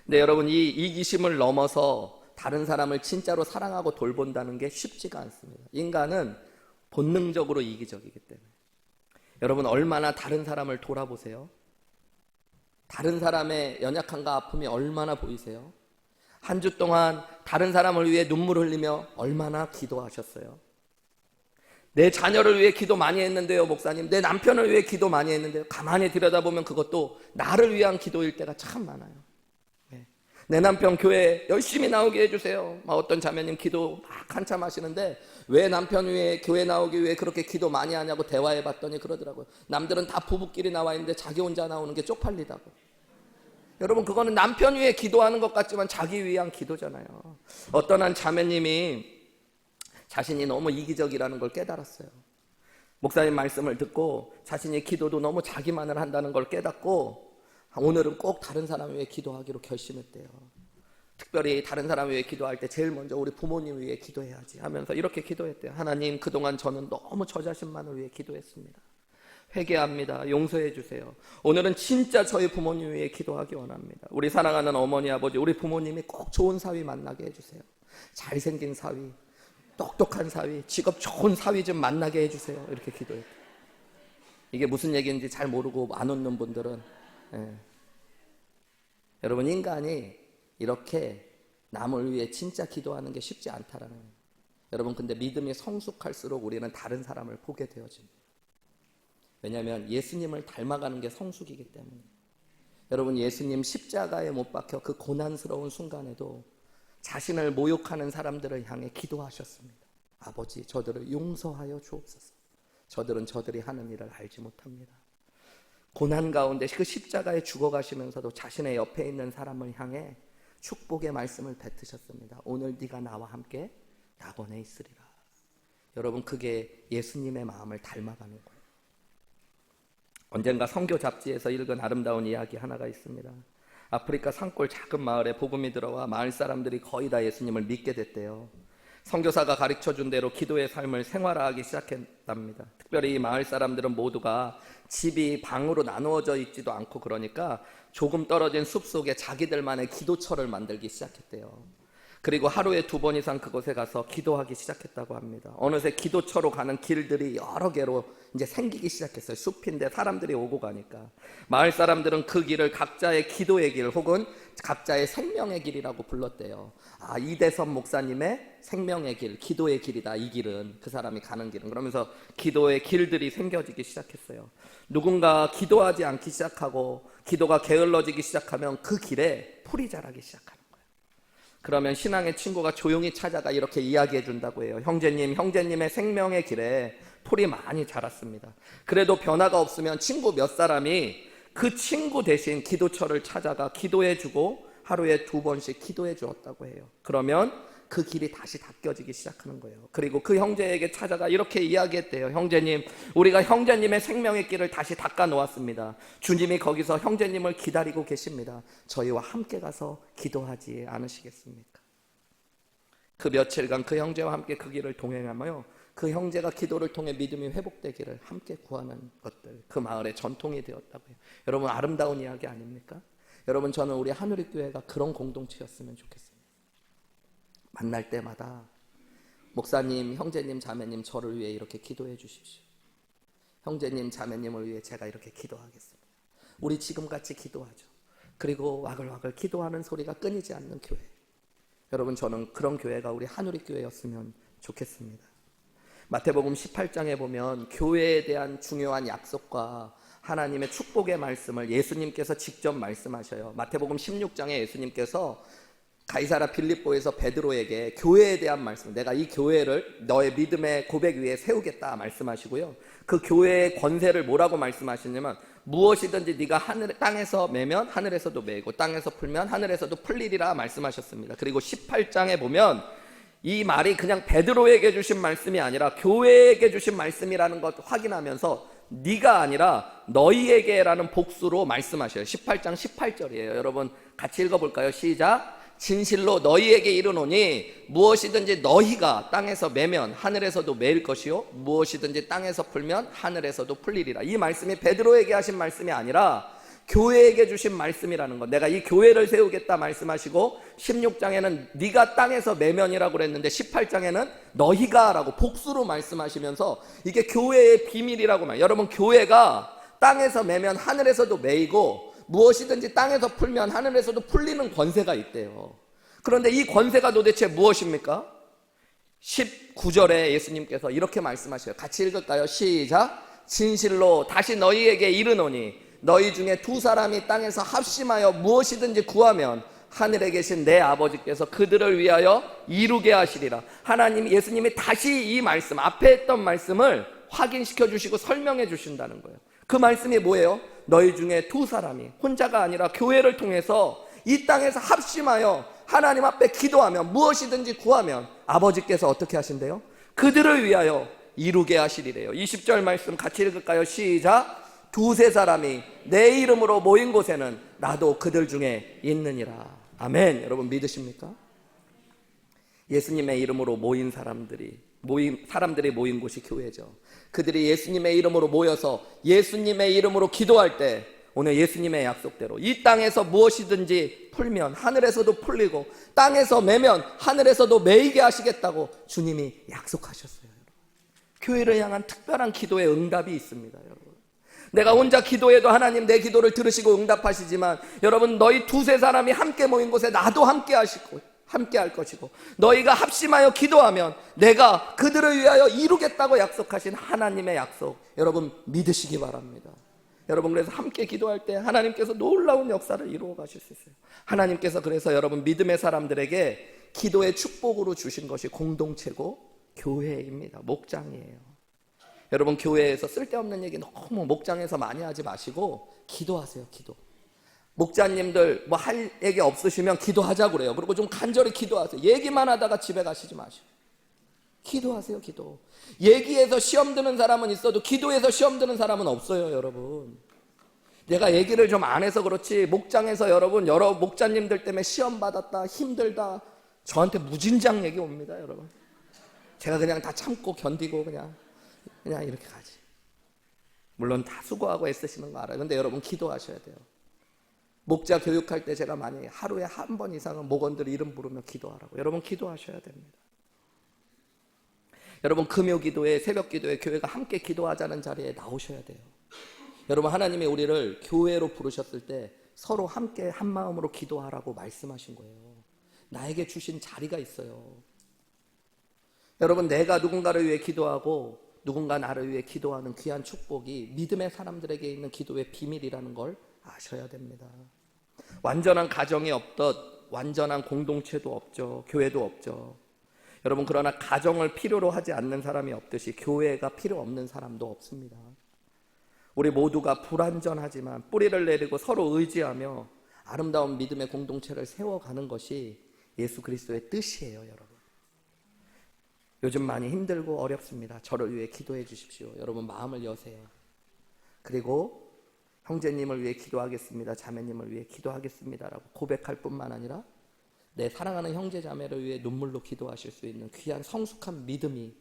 Speaker 1: 근데 여러분, 이 이기심을 넘어서 다른 사람을 진짜로 사랑하고 돌본다는 게 쉽지가 않습니다. 인간은 본능적으로 이기적이기 때문에. 여러분, 얼마나 다른 사람을 돌아보세요? 다른 사람의 연약함과 아픔이 얼마나 보이세요? 한 주 동안 다른 사람을 위해 눈물 흘리며 얼마나 기도하셨어요? 내 자녀를 위해 기도 많이 했는데요, 목사님. 내 남편을 위해 기도 많이 했는데요. 가만히 들여다보면 그것도 나를 위한 기도일 때가 참 많아요. 내 남편 교회 열심히 나오게 해주세요. 어떤 자매님 기도 막 한참 하시는데 왜 남편 위해 교회 나오기 위해 그렇게 기도 많이 하냐고 대화해 봤더니 그러더라고요. 남들은 다 부부끼리 나와 있는데 자기 혼자 나오는 게 쪽팔리다고. 여러분, 그거는 남편 위해 기도하는 것 같지만 자기 위한 기도잖아요. 어떤 한 자매님이 자신이 너무 이기적이라는 걸 깨달았어요. 목사님 말씀을 듣고 자신의 기도도 너무 자기만을 한다는 걸 깨닫고 오늘은 꼭 다른 사람 위해 기도하기로 결심했대요. 특별히 다른 사람 위해 기도할 때 제일 먼저 우리 부모님 위해 기도해야지 하면서 이렇게 기도했대요. 하나님, 그동안 저는 너무 저 자신만을 위해 기도했습니다. 회개합니다. 용서해 주세요. 오늘은 진짜 저희 부모님 위해 기도하기 원합니다. 우리 사랑하는 어머니, 아버지, 우리 부모님이 꼭 좋은 사위 만나게 해주세요. 잘생긴 사위, 똑똑한 사위, 직업 좋은 사위 좀 만나게 해주세요. 이렇게 기도했대요. 이게 무슨 얘기인지 잘 모르고 안 웃는 분들은, 여러분, 인간이 이렇게 남을 위해 진짜 기도하는 게 쉽지 않다라는 거예요. 여러분, 근데 믿음이 성숙할수록 우리는 다른 사람을 보게 되어집니다. 왜냐하면 예수님을 닮아가는 게 성숙이기 때문에. 여러분, 예수님 십자가에 못 박혀 그 고난스러운 순간에도 자신을 모욕하는 사람들을 향해 기도하셨습니다. 아버지, 저들을 용서하여 주옵소서. 저들은 저들이 하는 일을 알지 못합니다. 고난 가운데 그 십자가에 죽어가시면서도 자신의 옆에 있는 사람을 향해 축복의 말씀을 뱉으셨습니다. 오늘 네가 나와 함께 낙원에 있으리라. 여러분, 그게 예수님의 마음을 닮아가는 거예요. 언젠가 선교 잡지에서 읽은 아름다운 이야기 하나가 있습니다. 아프리카 산골 작은 마을에 복음이 들어와 마을 사람들이 거의 다 예수님을 믿게 됐대요. 선교사가 가르쳐준 대로 기도의 삶을 생활화하기 시작했답니다. 특별히 이 마을 사람들은 모두가 집이 방으로 나누어져 있지도 않고 그러니까 조금 떨어진 숲속에 자기들만의 기도처를 만들기 시작했대요. 그리고 하루에 2번 이상 그곳에 가서 기도하기 시작했다고 합니다. 어느새 기도처로 가는 길들이 여러 개로 이제 생기기 시작했어요. 숲인데 사람들이 오고 가니까. 마을 사람들은 그 길을 각자의 기도의 길 혹은 각자의 생명의 길이라고 불렀대요. 아, 이대섭 목사님의 생명의 길, 기도의 길이다. 이 길은, 그 사람이 가는 길은. 그러면서 기도의 길들이 생겨지기 시작했어요. 누군가 기도하지 않기 시작하고 기도가 게을러지기 시작하면 그 길에 풀이 자라기 시작합니다. 그러면 신앙의 친구가 조용히 찾아가 이렇게 이야기해 준다고 해요. 형제님의 생명의 길에 풀이 많이 자랐습니다. 그래도 변화가 없으면 친구 몇 사람이 그 친구 대신 기도처를 찾아가 기도해 주고 하루에 2번씩 기도해 주었다고 해요. 그러면 그 길이 다시 닦여지기 시작하는 거예요. 그리고 그 형제에게 찾아가 이렇게 이야기했대요. 형제님, 우리가 형제님의 생명의 길을 다시 닦아 놓았습니다. 주님이 거기서 형제님을 기다리고 계십니다. 저희와 함께 가서 기도하지 않으시겠습니까? 그 며칠간 그 형제와 함께 그 길을 동행하며 그 형제가 기도를 통해 믿음이 회복되기를 함께 구하는 것들, 그 마을의 전통이 되었다고 해요. 여러분, 아름다운 이야기 아닙니까? 여러분, 저는 우리 하늘의교회가 그런 공동체였으면 좋겠습니다. 만날 때마다 목사님, 형제님, 자매님, 저를 위해 이렇게 기도해 주십시오. 형제님, 자매님을 위해 제가 이렇게 기도하겠습니다. 우리 지금같이 기도하죠. 그리고 와글와글 기도하는 소리가 끊이지 않는 교회. 여러분, 저는 그런 교회가 우리 하늘의교회였으면 좋겠습니다. 마태복음 18장에 보면 교회에 대한 중요한 약속과 하나님의 축복의 말씀을 예수님께서 직접 말씀하셔요. 마태복음 16장에 예수님께서 가이사랴 빌립보에서 베드로에게 교회에 대한 말씀, 내가 이 교회를 너의 믿음의 고백 위에 세우겠다 말씀하시고요. 그 교회의 권세를 뭐라고 말씀하시냐면 무엇이든지 네가 땅에서 매면 하늘에서도 매고 땅에서 풀면 하늘에서도 풀리리라 말씀하셨습니다. 그리고 18장에 보면 이 말이 그냥 베드로에게 주신 말씀이 아니라 교회에게 주신 말씀이라는 것 확인하면서 네가 아니라 너희에게라는 복수로 말씀하셔요. 18장 18절이에요. 여러분 같이 읽어볼까요? 시작. 진실로 너희에게 이르노니 무엇이든지 너희가 땅에서 매면 하늘에서도 매일 것이요 무엇이든지 땅에서 풀면 하늘에서도 풀리리라. 이 말씀이 베드로에게 하신 말씀이 아니라 교회에게 주신 말씀이라는 것. 내가 이 교회를 세우겠다 말씀하시고 16장에는 네가 땅에서 매면이라고 그랬는데 18장에는 너희가 라고 복수로 말씀하시면서 이게 교회의 비밀이라고 말해요. 여러분, 교회가 땅에서 매면 하늘에서도 매이고 무엇이든지 땅에서 풀면 하늘에서도 풀리는 권세가 있대요. 그런데 이 권세가 도대체 무엇입니까? 19절에 예수님께서 이렇게 말씀하셔요. 같이 읽을까요? 시작. 진실로 다시 너희에게 이르노니 너희 중에 2사람이 땅에서 합심하여 무엇이든지 구하면 하늘에 계신 내 아버지께서 그들을 위하여 이루게 하시리라. 하나님, 예수님이 다시 이 말씀, 앞에 했던 말씀을 확인시켜 주시고 설명해 주신다는 거예요. 그 말씀이 뭐예요? 너희 중에 두 사람이, 혼자가 아니라 교회를 통해서 이 땅에서 합심하여 하나님 앞에 기도하면, 무엇이든지 구하면 아버지께서 어떻게 하신대요? 그들을 위하여 이루게 하시리래요. 20절 말씀 같이 읽을까요? 시작. 두세 사람이 내 이름으로 모인 곳에는 나도 그들 중에 있느니라. 아멘. 여러분 믿으십니까? 예수님의 이름으로 모인 사람들이 모인 곳이 교회죠. 그들이 예수님의 이름으로 모여서 예수님의 이름으로 기도할 때, 오늘 예수님의 약속대로 이 땅에서 무엇이든지 풀면 하늘에서도 풀리고, 땅에서 매면 하늘에서도 매이게 하시겠다고 주님이 약속하셨어요. 교회를 향한 특별한 기도의 응답이 있습니다. 여러분, 내가 혼자 기도해도 하나님 내 기도를 들으시고 응답하시지만, 여러분 너희 두세 사람이 함께 모인 곳에 나도 함께 할 것이고, 너희가 합심하여 기도하면 내가 그들을 위하여 이루겠다고 약속하신 하나님의 약속, 여러분 믿으시기 바랍니다. 여러분, 그래서 함께 기도할 때 하나님께서 놀라운 역사를 이루어 가실 수 있어요. 하나님께서 그래서 여러분 믿음의 사람들에게 기도의 축복으로 주신 것이 공동체고 교회입니다. 목장이에요. 여러분, 교회에서 쓸데없는 얘기 너무 목장에서 많이 하지 마시고 기도하세요. 기도. 목자님들 뭐 할 얘기 없으시면 기도하자고 그래요. 그리고 좀 간절히 기도하세요. 얘기만 하다가 집에 가시지 마시고 기도하세요. 기도. 얘기해서 시험 드는 사람은 있어도 기도해서 시험 드는 사람은 없어요. 여러분, 내가 얘기를 좀 안 해서 그렇지, 목장에서 여러분 여러 목자님들 때문에 시험 받았다, 힘들다, 저한테 무진장 얘기 옵니다. 여러분, 제가 그냥 다 참고 견디고 그냥 이렇게 가지. 물론 다 수고하고 애쓰시는 거 알아요. 근데 여러분 기도하셔야 돼요. 목자 교육할 때 제가 많이 하루에 한 번 이상은 목원들 이름 부르며 기도하라고. 여러분 기도하셔야 됩니다. 여러분 금요 기도회, 새벽 기도회 교회가 함께 기도하자는 자리에 나오셔야 돼요. 여러분, 하나님이 우리를 교회로 부르셨을 때 서로 함께 한 마음으로 기도하라고 말씀하신 거예요. 나에게 주신 자리가 있어요. 여러분, 내가 누군가를 위해 기도하고 누군가 나를 위해 기도하는 귀한 축복이 믿음의 사람들에게 있는 기도의 비밀이라는 걸 아셔야 됩니다. 완전한 가정이 없듯 완전한 공동체도 없죠. 교회도 없죠. 여러분, 그러나 가정을 필요로 하지 않는 사람이 없듯이 교회가 필요 없는 사람도 없습니다. 우리 모두가 불완전하지만 뿌리를 내리고 서로 의지하며 아름다운 믿음의 공동체를 세워가는 것이 예수 그리스도의 뜻이에요. 여러분, 요즘 많이 힘들고 어렵습니다. 저를 위해 기도해 주십시오. 여러분 마음을 여세요. 그리고 형제님을 위해 기도하겠습니다, 자매님을 위해 기도하겠습니다라고 고백할 뿐만 아니라 내 사랑하는 형제 자매를 위해 눈물로 기도하실 수 있는 귀한 성숙한 믿음이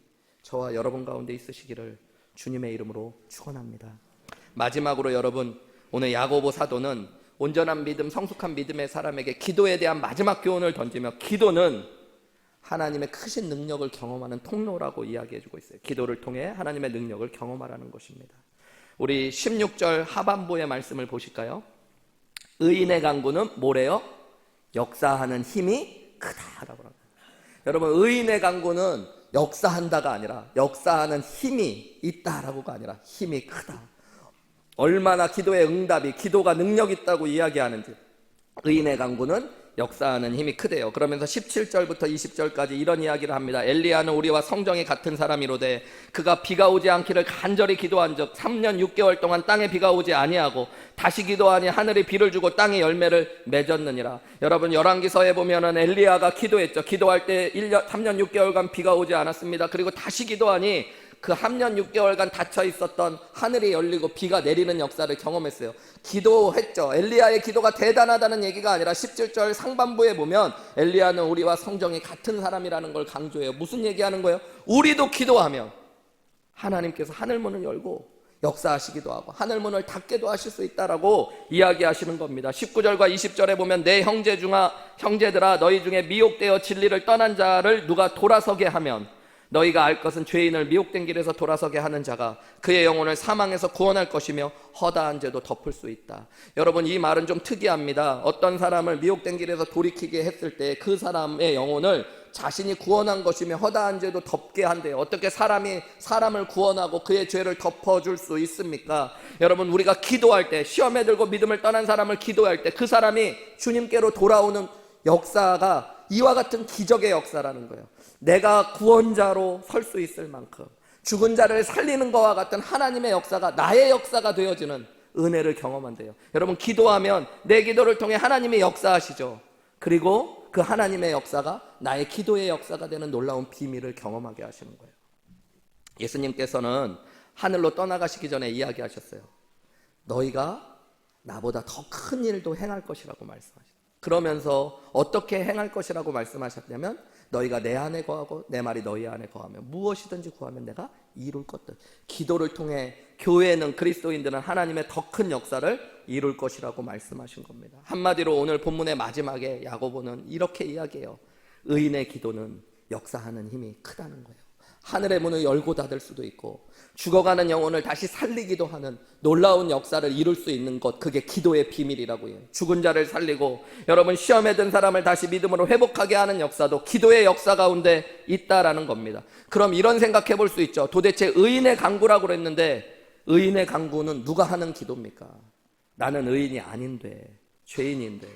Speaker 1: 저와 여러분 가운데 있으시기를 주님의 이름으로 축원합니다. 마지막으로 여러분, 오늘 야고보 사도는 온전한 믿음, 성숙한 믿음의 사람에게 기도에 대한 마지막 교훈을 던지며, 기도는 하나님의 크신 능력을 경험하는 통로라고 이야기해주고 있어요. 기도를 통해 하나님의 능력을 경험하라는 것입니다. 우리 16절 하반부의 말씀을 보실까요? 의인의 간구는 뭐래요? 역사하는 힘이 크다라고 합니다. 여러분, 의인의 간구는 역사한다가 아니라 역사하는 힘이 있다라고가 아니라 힘이 크다. 얼마나 기도의 응답이, 기도가 능력 있다고 이야기하는지. 의인의 간구는 역사하는 힘이 크대요. 그러면서 17절부터 20절까지 이런 이야기를 합니다. 엘리야는 우리와 성정이 같은 사람이로되 그가 비가 오지 않기를 간절히 기도한 적 3년 6개월 동안 땅에 비가 오지 아니하고 다시 기도하니 하늘이 비를 주고 땅에 열매를 맺었느니라. 여러분, 열왕기서에 보면은 엘리야가 기도했죠. 기도할 때 3년 6개월간 비가 오지 않았습니다. 그리고 다시 기도하니 그 3년 6개월간 닫혀 있었던 하늘이 열리고 비가 내리는 역사를 경험했어요. 기도했죠. 엘리야의 기도가 대단하다는 얘기가 아니라 17절 상반부에 보면 엘리야는 우리와 성정이 같은 사람이라는 걸 강조해요. 무슨 얘기하는 거예요? 우리도 기도하면 하나님께서 하늘문을 열고 역사하시기도 하고 하늘문을 닫게도 하실 수 있다라고 이야기하시는 겁니다. 19절과 20절에 보면 내 형제들아 너희 중에 미혹되어 진리를 떠난 자를 누가 돌아서게 하면 너희가 알 것은 죄인을 미혹된 길에서 돌아서게 하는 자가 그의 영혼을 사망에서 구원할 것이며 허다한 죄도 덮을 수 있다. 여러분, 이 말은 좀 특이합니다. 어떤 사람을 미혹된 길에서 돌이키게 했을 때 그 사람의 영혼을 자신이 구원한 것이며 허다한 죄도 덮게 한대요. 어떻게 사람이 사람을 구원하고 그의 죄를 덮어줄 수 있습니까? 여러분, 우리가 기도할 때, 시험에 들고 믿음을 떠난 사람을 기도할 때 그 사람이 주님께로 돌아오는 역사가 이와 같은 기적의 역사라는 거예요. 내가 구원자로 설 수 있을 만큼, 죽은 자를 살리는 것과 같은 하나님의 역사가 나의 역사가 되어지는 은혜를 경험한대요. 여러분, 기도하면 내 기도를 통해 하나님이 역사하시죠. 그리고 그 하나님의 역사가 나의 기도의 역사가 되는 놀라운 비밀을 경험하게 하시는 거예요. 예수님께서는 하늘로 떠나가시기 전에 이야기하셨어요. 너희가 나보다 더 큰 일도 행할 것이라고 말씀하셨어요. 그러면서 어떻게 행할 것이라고 말씀하셨냐면 너희가 내 안에 거하고 내 말이 너희 안에 거하면 무엇이든지 구하면 내가 이룰 것들. 기도를 통해 교회는, 그리스도인들은 하나님의 더 큰 역사를 이룰 것이라고 말씀하신 겁니다. 한마디로 오늘 본문의 마지막에 야고보는 이렇게 이야기해요. 의인의 기도는 역사하는 힘이 크다는 거예요. 하늘의 문을 열고 닫을 수도 있고 죽어가는 영혼을 다시 살리기도 하는 놀라운 역사를 이룰 수 있는 것, 그게 기도의 비밀이라고 해요. 죽은 자를 살리고 여러분 시험에 든 사람을 다시 믿음으로 회복하게 하는 역사도 기도의 역사 가운데 있다라는 겁니다. 그럼 이런 생각해 볼 수 있죠. 도대체 의인의 간구라고 그랬는데 의인의 간구는 누가 하는 기도입니까? 나는 의인이 아닌데, 죄인인데.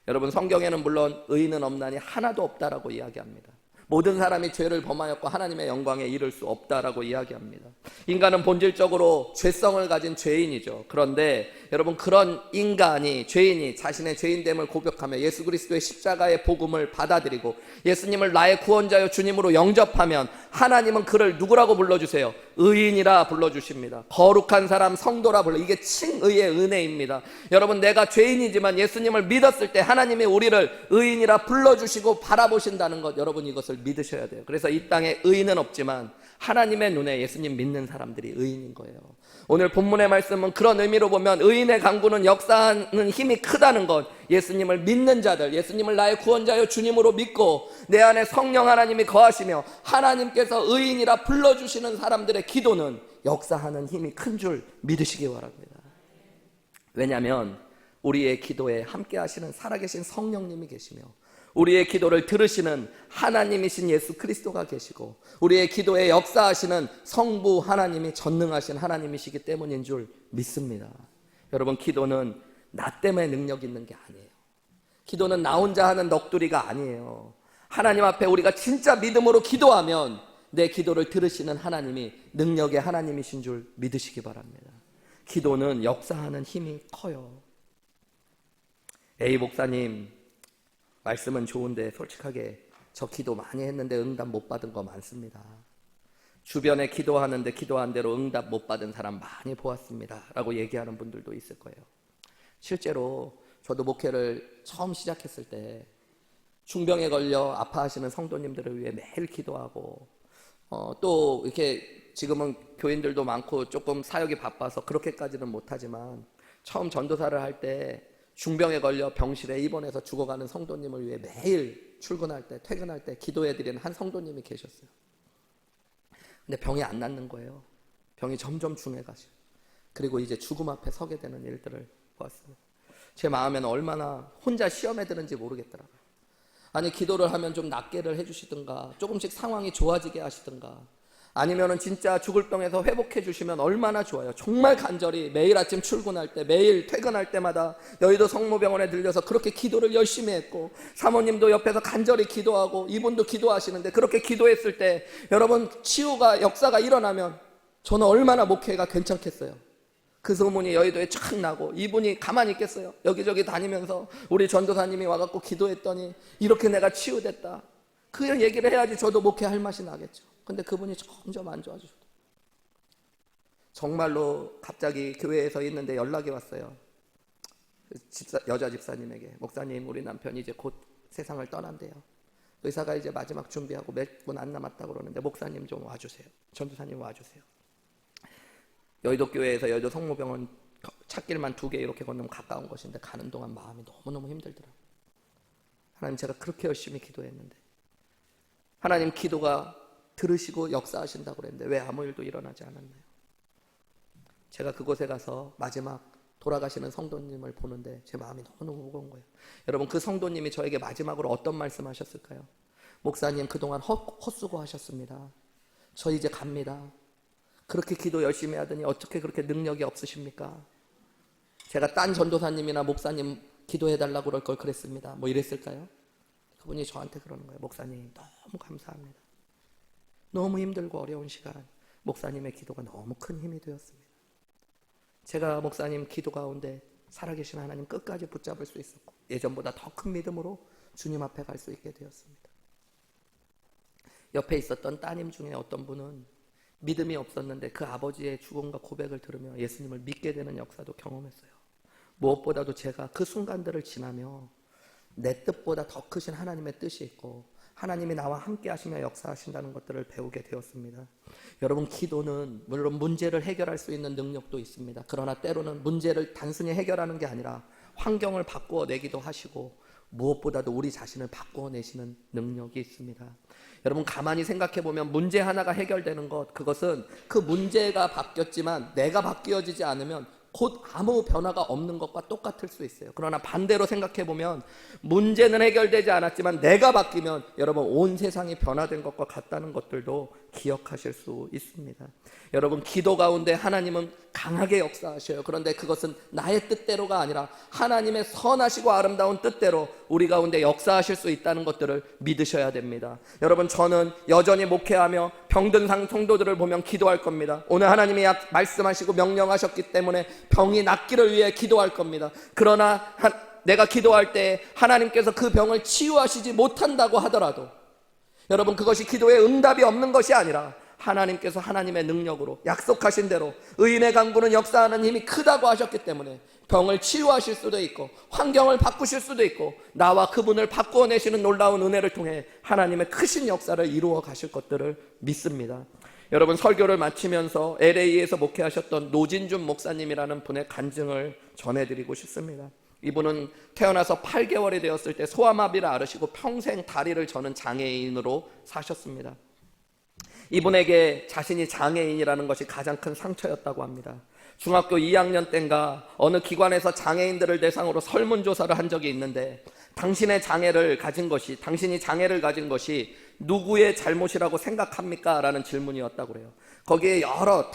Speaker 1: 여러분, 성경에는 물론 의인은 없나니 하나도 없다라고 이야기합니다. 모든 사람이 죄를 범하였고 하나님의 영광에 이를 수 없다라고 이야기합니다. 인간은 본질적으로 죄성을 가진 죄인이죠. 그런데 여러분, 그런 인간이, 죄인이 자신의 죄인됨을 고백하며 예수 그리스도의 십자가의 복음을 받아들이고 예수님을 나의 구원자여 주님으로 영접하면 하나님은 그를 누구라고 불러주세요? 의인이라 불러주십니다. 거룩한 사람, 성도라 불러. 이게 칭의의 은혜입니다. 여러분, 내가 죄인이지만 예수님을 믿었을 때 하나님이 우리를 의인이라 불러주시고 바라보신다는 것, 여러분 이것을 믿으셔야 돼요. 그래서 이 땅에 의인은 없지만 하나님의 눈에 예수님 믿는 사람들이 의인인 거예요. 오늘 본문의 말씀은 그런 의미로 보면 의인의 간구는 역사하는 힘이 크다는 것, 예수님을 믿는 자들, 예수님을 나의 구원자여 주님으로 믿고 내 안에 성령 하나님이 거하시며 하나님께서 의인이라 불러주시는 사람들의 기도는 역사하는 힘이 큰 줄 믿으시기 바랍니다. 왜냐하면 우리의 기도에 함께 하시는 살아계신 성령님이 계시며 우리의 기도를 들으시는 하나님이신 예수 그리스도가 계시고 우리의 기도에 역사하시는 성부 하나님이 전능하신 하나님이시기 때문인 줄 믿습니다. 여러분, 기도는 나 때문에 능력 있는 게 아니에요. 기도는 나 혼자 하는 넋두리가 아니에요. 하나님 앞에 우리가 진짜 믿음으로 기도하면 내 기도를 들으시는 하나님이 능력의 하나님이신 줄 믿으시기 바랍니다. 기도는 역사하는 힘이 커요. A 목사님, 말씀은 좋은데 솔직하게 저 기도 많이 했는데 응답 못 받은 거 많습니다. 주변에 기도하는데 기도한 대로 응답 못 받은 사람 많이 보았습니다 라고 얘기하는 분들도 있을 거예요. 실제로 저도 목회를 처음 시작했을 때 중병에 걸려 아파하시는 성도님들을 위해 매일 기도하고 또 이렇게 지금은 교인들도 많고 조금 사역이 바빠서 그렇게까지는 못하지만 처음 전도사를 할 때 중병에 걸려 병실에 입원해서 죽어가는 성도님을 위해 매일 출근할 때, 퇴근할 때 기도해드리는 한 성도님이 계셨어요. 근데 병이 안 낫는 거예요. 병이 점점 중해가시고 그리고 이제 죽음 앞에 서게 되는 일들을 보았습니다. 제 마음에는 얼마나 혼자 시험에 드는지 모르겠더라고요. 아니, 기도를 하면 좀 낫게를 해주시든가 조금씩 상황이 좋아지게 하시든가 아니면은 진짜 죽을 병에서 회복해 주시면 얼마나 좋아요. 정말 간절히 매일 아침 출근할 때, 매일 퇴근할 때마다 여의도 성모병원에 들려서 그렇게 기도를 열심히 했고 사모님도 옆에서 간절히 기도하고 이분도 기도하시는데 그렇게 기도했을 때 여러분 치유가 역사가 일어나면 저는 얼마나 목회가 괜찮겠어요. 그 소문이 여의도에 쫙 나고 이분이 가만히 있겠어요. 여기저기 다니면서 우리 전도사님이 와갖고 기도했더니 이렇게 내가 치유됐다. 그 얘기를 해야지 저도 목회할 맛이 나겠죠. 근데 그분이 점점 안 좋아지셔도 정말로 갑자기 교회에서 있는데 연락이 왔어요. 여자 집사님에게 목사님, 우리 남편이 이제 곧 세상을 떠난대요. 의사가 이제 마지막 준비하고 몇 분 안 남았다고 그러는데 목사님 좀 와주세요. 전도사님 와주세요. 여의도 교회에서 여의도 성모병원 찾길만 2개 이렇게 건너면 가까운 것인데 가는 동안 마음이 너무너무 힘들더라고요. 하나님, 제가 그렇게 열심히 기도했는데 하나님 기도가 들으시고 역사하신다고 그랬는데 왜 아무 일도 일어나지 않았나요? 제가 그곳에 가서 마지막 돌아가시는 성도님을 보는데 제 마음이 너무너무 무거운 거예요. 여러분, 그 성도님이 저에게 마지막으로 어떤 말씀하셨을까요? 목사님, 그동안 헛수고 하셨습니다. 저 이제 갑니다. 그렇게 기도 열심히 하더니 어떻게 그렇게 능력이 없으십니까? 제가 딴 전도사님이나 목사님 기도해달라고 그럴 걸 그랬습니다. 뭐 이랬을까요? 그분이 저한테 그러는 거예요. 목사님, 너무 감사합니다. 너무 힘들고 어려운 시간 목사님의 기도가 너무 큰 힘이 되었습니다. 제가 목사님 기도 가운데 살아계신 하나님 끝까지 붙잡을 수 있었고 예전보다 더 큰 믿음으로 주님 앞에 갈 수 있게 되었습니다. 옆에 있었던 따님 중에 어떤 분은 믿음이 없었는데 그 아버지의 죽음과 고백을 들으며 예수님을 믿게 되는 역사도 경험했어요. 무엇보다도 제가 그 순간들을 지나며 내 뜻보다 더 크신 하나님의 뜻이 있고 하나님이 나와 함께 하시며 역사하신다는 것들을 배우게 되었습니다. 여러분, 기도는 물론 문제를 해결할 수 있는 능력도 있습니다. 그러나 때로는 문제를 단순히 해결하는 게 아니라 환경을 바꾸어내기도 하시고 무엇보다도 우리 자신을 바꾸어내시는 능력이 있습니다. 여러분, 가만히 생각해보면 문제 하나가 해결되는 것, 그것은 그 문제가 바뀌었지만 내가 바뀌어지지 않으면 곧 아무 변화가 없는 것과 똑같을 수 있어요. 그러나 반대로 생각해보면 문제는 해결되지 않았지만 내가 바뀌면 여러분 온 세상이 변화된 것과 같다는 것들도 기억하실 수 있습니다. 여러분, 기도 가운데 하나님은 강하게 역사하셔요. 그런데 그것은 나의 뜻대로가 아니라 하나님의 선하시고 아름다운 뜻대로 우리 가운데 역사하실 수 있다는 것들을 믿으셔야 됩니다. 여러분, 저는 여전히 목회하며 병든 성도들을 보면 기도할 겁니다. 오늘 하나님이 말씀하시고 명령하셨기 때문에 병이 낫기를 위해 기도할 겁니다. 그러나 내가 기도할 때 하나님께서 그 병을 치유하시지 못한다고 하더라도 여러분, 그것이 기도에 응답이 없는 것이 아니라 하나님께서 하나님의 능력으로 약속하신 대로 의인의 강구는 역사하는 힘이 크다고 하셨기 때문에 병을 치유하실 수도 있고 환경을 바꾸실 수도 있고 나와 그분을 바꾸어내시는 놀라운 은혜를 통해 하나님의 크신 역사를 이루어 가실 것들을 믿습니다. 여러분, 설교를 마치면서 LA에서 목회하셨던 노진준 목사님이라는 분의 간증을 전해드리고 싶습니다. 이분은 태어나서 8개월이 되었을 때 소아마비를 앓으시고 평생 다리를 저는 장애인으로 사셨습니다. 이분에게 자신이 장애인이라는 것이 가장 큰 상처였다고 합니다. 중학교 2학년 때인가 어느 기관에서 장애인들을 대상으로 설문조사를 한 적이 있는데 당신이 장애를 가진 것이 누구의 잘못이라고 생각합니까? 라는 질문이었다고 그래요. 거기에 여러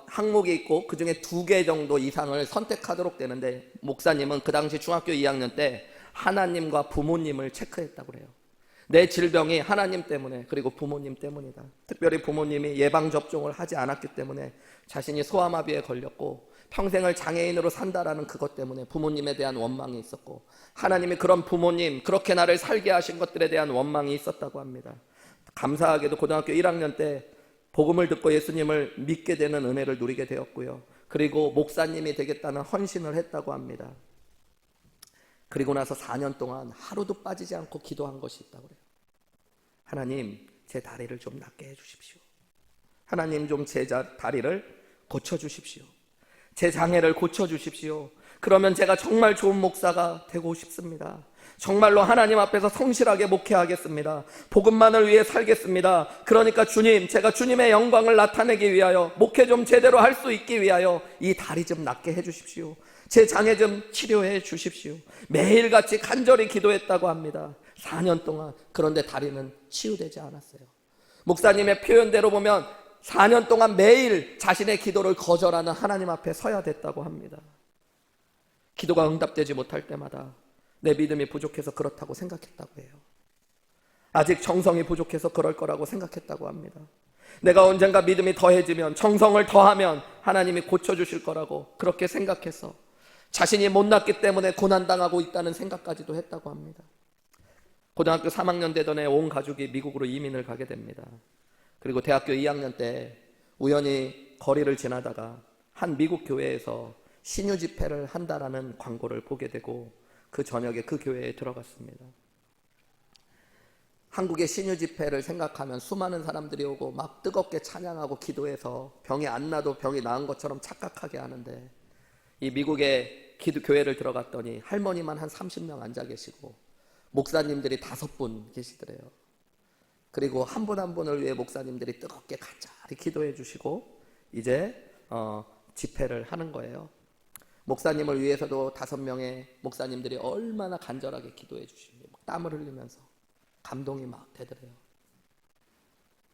Speaker 1: 항목이 있고 그 중에 2개 정도 이상을 선택하도록 되는데 목사님은 그 당시 중학교 2학년 때 하나님과 부모님을 체크했다고 그래요. 내 질병이 하나님 때문에 그리고 부모님 때문이다. 특별히 부모님이 예방접종을 하지 않았기 때문에 자신이 소아마비에 걸렸고 평생을 장애인으로 산다라는 그것 때문에 부모님에 대한 원망이 있었고 하나님이 그런 부모님, 그렇게 나를 살게 하신 것들에 대한 원망이 있었다고 합니다. 감사하게도 고등학교 1학년 때 복음을 듣고 예수님을 믿게 되는 은혜를 누리게 되었고요. 그리고 목사님이 되겠다는 헌신을 했다고 합니다. 그리고 나서 4년 동안 하루도 빠지지 않고 기도한 것이 있다고 그래요. 하나님, 제 다리를 좀 낫게 해주십시오. 하나님, 좀 제 다리를 고쳐주십시오. 제 장애를 고쳐주십시오. 그러면 제가 정말 좋은 목사가 되고 싶습니다. 정말로 하나님 앞에서 성실하게 목회하겠습니다. 복음만을 위해 살겠습니다. 그러니까 주님, 제가 주님의 영광을 나타내기 위하여 목회 좀 제대로 할 수 있기 위하여 이 다리 좀 낫게 해주십시오. 제 장애 좀 치료해 주십시오. 매일같이 간절히 기도했다고 합니다. 4년 동안. 그런데 다리는 치유되지 않았어요. 목사님의 표현대로 보면 4년 동안 매일 자신의 기도를 거절하는 하나님 앞에 서야 됐다고 합니다. 기도가 응답되지 못할 때마다 내 믿음이 부족해서 그렇다고 생각했다고 해요. 아직 정성이 부족해서 그럴 거라고 생각했다고 합니다. 내가 언젠가 믿음이 더해지면, 정성을 더하면 하나님이 고쳐주실 거라고 그렇게 생각해서 자신이 못났기 때문에 고난당하고 있다는 생각까지도 했다고 합니다. 고등학교 3학년 되던 해 온 가족이 미국으로 이민을 가게 됩니다. 그리고 대학교 2학년 때 우연히 거리를 지나다가 한 미국 교회에서 신유 집회를 한다라는 광고를 보게 되고 그 저녁에 그 교회에 들어갔습니다. 한국의 신유 집회를 생각하면 수많은 사람들이 오고 막 뜨겁게 찬양하고 기도해서 병이 안 나도 병이 나은 것처럼 착각하게 하는데 이 미국의 교회를 들어갔더니 할머니만 한 30명 앉아 계시고 목사님들이 5분 계시더래요. 그리고 한 분 한 분을 위해 목사님들이 뜨겁게 간절히 기도해 주시고 이제 집회를 하는 거예요. 목사님을 위해서도 5명의 목사님들이 얼마나 간절하게 기도해 주시는지 땀을 흘리면서 감동이 막 되더래요.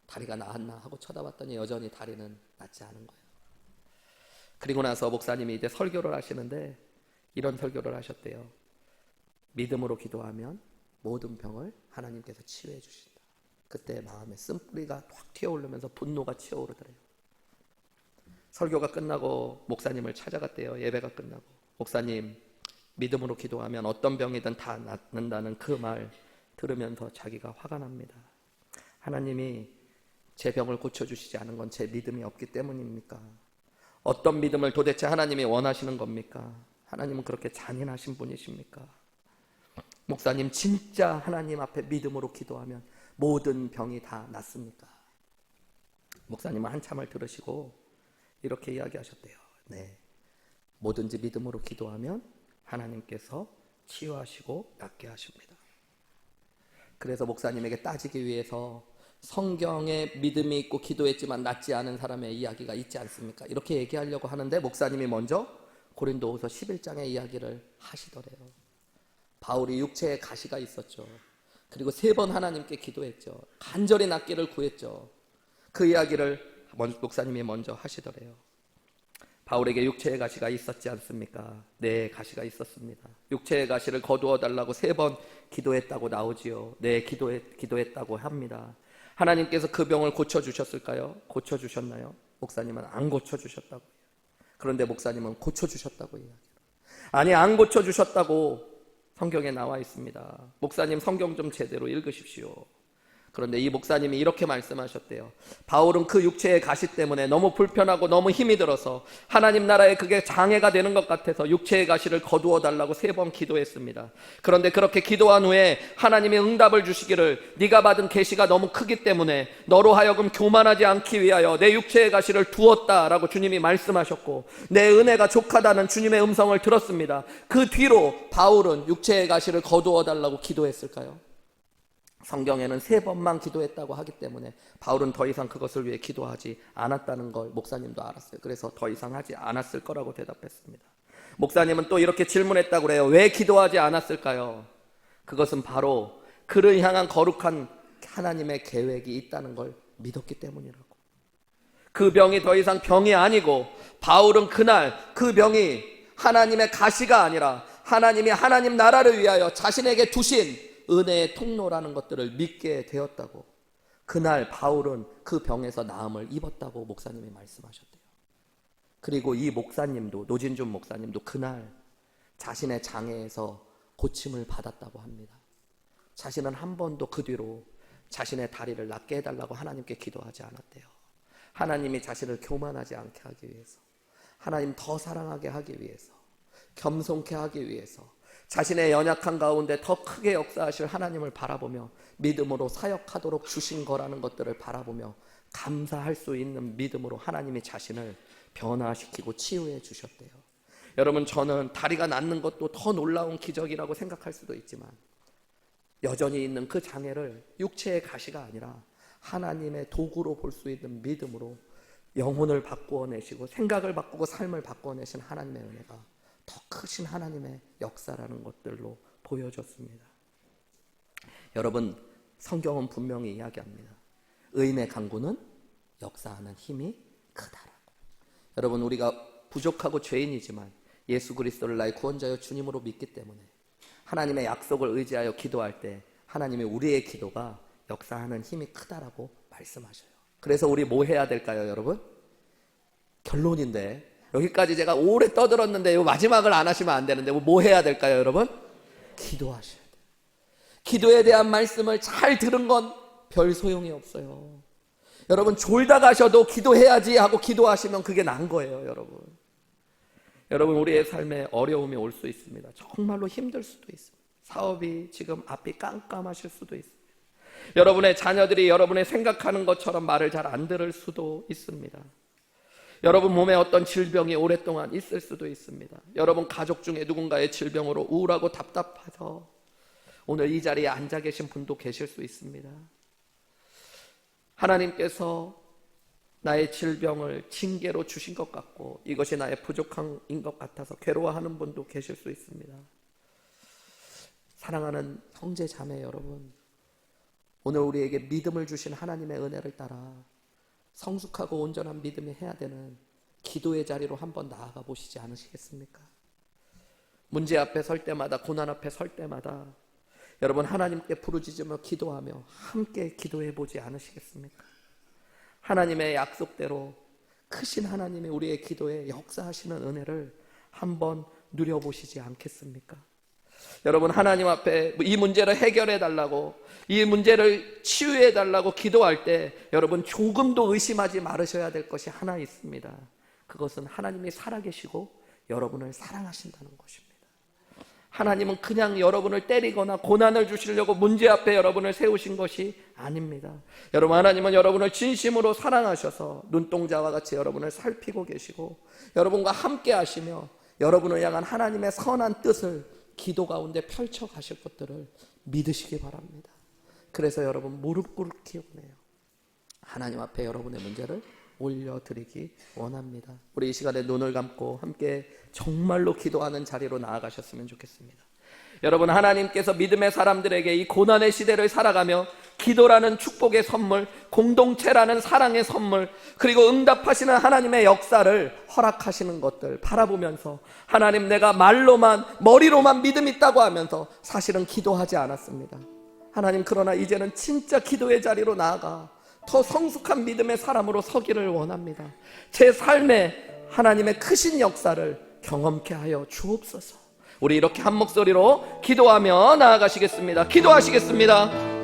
Speaker 1: 다리가 나았나 하고 쳐다봤더니 여전히 다리는 낫지 않은 거예요. 그리고 나서 목사님이 이제 설교를 하시는데 이런 설교를 하셨대요. 믿음으로 기도하면 모든 병을 하나님께서 치유해 주신다. 그때 마음에 쓴뿌리가 확 튀어오르면서 분노가 치어오르더래요. 설교가 끝나고 목사님을 찾아갔대요. 예배가 끝나고. 목사님, 믿음으로 기도하면 어떤 병이든 다 낫는다는 그 말 들으면서 자기가 화가 납니다. 하나님이 제 병을 고쳐주시지 않은 건 제 믿음이 없기 때문입니까? 어떤 믿음을 도대체 하나님이 원하시는 겁니까? 하나님은 그렇게 잔인하신 분이십니까? 목사님, 진짜 하나님 앞에 믿음으로 기도하면 모든 병이 다 낫습니까? 목사님은 한참을 들으시고 이렇게 이야기하셨대요. 네, 뭐든지 믿음으로 기도하면 하나님께서 치유하시고 낫게 하십니다. 그래서 목사님에게 따지기 위해서 성경에 믿음이 있고 기도했지만 낫지 않은 사람의 이야기가 있지 않습니까? 이렇게 얘기하려고 하는데 목사님이 먼저 고린도후서 11장의 이야기를 하시더래요. 바울이 육체에 가시가 있었죠. 그리고 3번 하나님께 기도했죠. 간절히 낫기를 구했죠. 그 이야기를 목사님이 먼저 하시더래요. 바울에게 육체의 가시가 있었지 않습니까? 네, 가시가 있었습니다. 육체의 가시를 거두어 달라고 3번 기도했다고 나오지요. 네, 기도했다고 합니다. 하나님께서 그 병을 고쳐주셨을까요? 고쳐주셨나요? 목사님은 안 고쳐주셨다고. 그런데 목사님은 고쳐주셨다고 이야기해요. 아니, 안 고쳐주셨다고 성경에 나와 있습니다. 목사님, 성경 좀 제대로 읽으십시오. 그런데 이 목사님이 이렇게 말씀하셨대요. 바울은 그 육체의 가시 때문에 너무 불편하고 너무 힘이 들어서 하나님 나라에 그게 장애가 되는 것 같아서 육체의 가시를 거두어 달라고 3번 기도했습니다. 그런데 그렇게 기도한 후에 하나님이 응답을 주시기를, 네가 받은 계시가 너무 크기 때문에 너로 하여금 교만하지 않기 위하여 내 육체의 가시를 두었다라고 주님이 말씀하셨고, 내 은혜가 족하다는 주님의 음성을 들었습니다. 그 뒤로 바울은 육체의 가시를 거두어 달라고 기도했을까요? 성경에는 3번만 기도했다고 하기 때문에 바울은 더 이상 그것을 위해 기도하지 않았다는 걸 목사님도 알았어요. 그래서 더 이상 하지 않았을 거라고 대답했습니다. 목사님은 또 이렇게 질문했다고 그래요. 왜 기도하지 않았을까요? 그것은 바로 그를 향한 거룩한 하나님의 계획이 있다는 걸 믿었기 때문이라고. 그 병이 더 이상 병이 아니고, 바울은 그날 그 병이 하나님의 가시가 아니라 하나님이 하나님 나라를 위하여 자신에게 두신 은혜의 통로라는 것들을 믿게 되었다고. 그날 바울은 그 병에서 나음을 입었다고 목사님이 말씀하셨대요. 그리고 이 목사님도, 노진준 목사님도 그날 자신의 장애에서 고침을 받았다고 합니다. 자신은 한 번도 그 뒤로 자신의 다리를 낫게 해달라고 하나님께 기도하지 않았대요. 하나님이 자신을 교만하지 않게 하기 위해서, 하나님 더 사랑하게 하기 위해서, 겸손케 하기 위해서, 자신의 연약한 가운데 더 크게 역사하실 하나님을 바라보며 믿음으로 사역하도록 주신 거라는 것들을 바라보며 감사할 수 있는 믿음으로 하나님이 자신을 변화시키고 치유해 주셨대요. 여러분, 저는 다리가 낫는 것도 더 놀라운 기적이라고 생각할 수도 있지만, 여전히 있는 그 장애를 육체의 가시가 아니라 하나님의 도구로 볼 수 있는 믿음으로 영혼을 바꾸어내시고 생각을 바꾸고 삶을 바꾸어내신 하나님의 은혜가 더 크신 하나님의 역사라는 것들로 보여졌습니다. 여러분, 성경은 분명히 이야기합니다. 의인의 간구는 역사하는 힘이 크다라고. 여러분, 우리가 부족하고 죄인이지만 예수 그리스도를 나의 구원자여 주님으로 믿기 때문에 하나님의 약속을 의지하여 기도할 때 하나님의 우리의 기도가 역사하는 힘이 크다라고 말씀하셔요. 그래서 우리 뭐 해야 될까요, 여러분? 결론인데 여기까지 제가 오래 떠들었는데 이 마지막을 안 하시면 안 되는데 뭐 해야 될까요, 여러분? 기도하셔야 돼요. 기도에 대한 말씀을 잘 들은 건 별 소용이 없어요. 여러분, 졸다 가셔도 기도해야지 하고 기도하시면 그게 난 거예요, 여러분. 여러분, 우리의 삶에 어려움이 올 수 있습니다. 정말로 힘들 수도 있습니다. 사업이 지금 앞이 깜깜하실 수도 있습니다. 여러분의 자녀들이 여러분의 생각하는 것처럼 말을 잘 안 들을 수도 있습니다. 여러분 몸에 어떤 질병이 오랫동안 있을 수도 있습니다. 여러분 가족 중에 누군가의 질병으로 우울하고 답답해서 오늘 이 자리에 앉아 계신 분도 계실 수 있습니다. 하나님께서 나의 질병을 징계로 주신 것 같고 이것이 나의 부족함인 것 같아서 괴로워하는 분도 계실 수 있습니다. 사랑하는 형제 자매 여러분, 오늘 우리에게 믿음을 주신 하나님의 은혜를 따라 성숙하고 온전한 믿음이 해야 되는 기도의 자리로 한번 나아가 보시지 않으시겠습니까? 문제 앞에 설 때마다, 고난 앞에 설 때마다 여러분 하나님께 부르짖으며 기도하며 함께 기도해 보지 않으시겠습니까? 하나님의 약속대로 크신 하나님이 우리의 기도에 역사하시는 은혜를 한번 누려보시지 않겠습니까? 여러분 하나님 앞에 이 문제를 해결해 달라고, 이 문제를 치유해 달라고 기도할 때 여러분 조금도 의심하지 말으셔야 될 것이 하나 있습니다. 그것은 하나님이 살아계시고 여러분을 사랑하신다는 것입니다. 하나님은 그냥 여러분을 때리거나 고난을 주시려고 문제 앞에 여러분을 세우신 것이 아닙니다. 여러분 하나님은 여러분을 진심으로 사랑하셔서 눈동자와 같이 여러분을 살피고 계시고 여러분과 함께 하시며 여러분을 향한 하나님의 선한 뜻을 기도 가운데 펼쳐 가실 것들을 믿으시기 바랍니다. 그래서 여러분 무릎 꿇기 원해요. 하나님 앞에 여러분의 문제를 올려드리기 원합니다. 우리 이 시간에 눈을 감고 함께 정말로 기도하는 자리로 나아가셨으면 좋겠습니다. 여러분 하나님께서 믿음의 사람들에게 이 고난의 시대를 살아가며 기도라는 축복의 선물, 공동체라는 사랑의 선물, 그리고 응답하시는 하나님의 역사를 허락하시는 것들 바라보면서 하나님 내가 말로만 머리로만 믿음 있다고 하면서 사실은 기도하지 않았습니다. 하나님 그러나 이제는 진짜 기도의 자리로 나아가 더 성숙한 믿음의 사람으로 서기를 원합니다. 제 삶에 하나님의 크신 역사를 경험케 하여 주옵소서. 우리 이렇게 한 목소리로 기도하며 나아가시겠습니다. 기도하시겠습니다.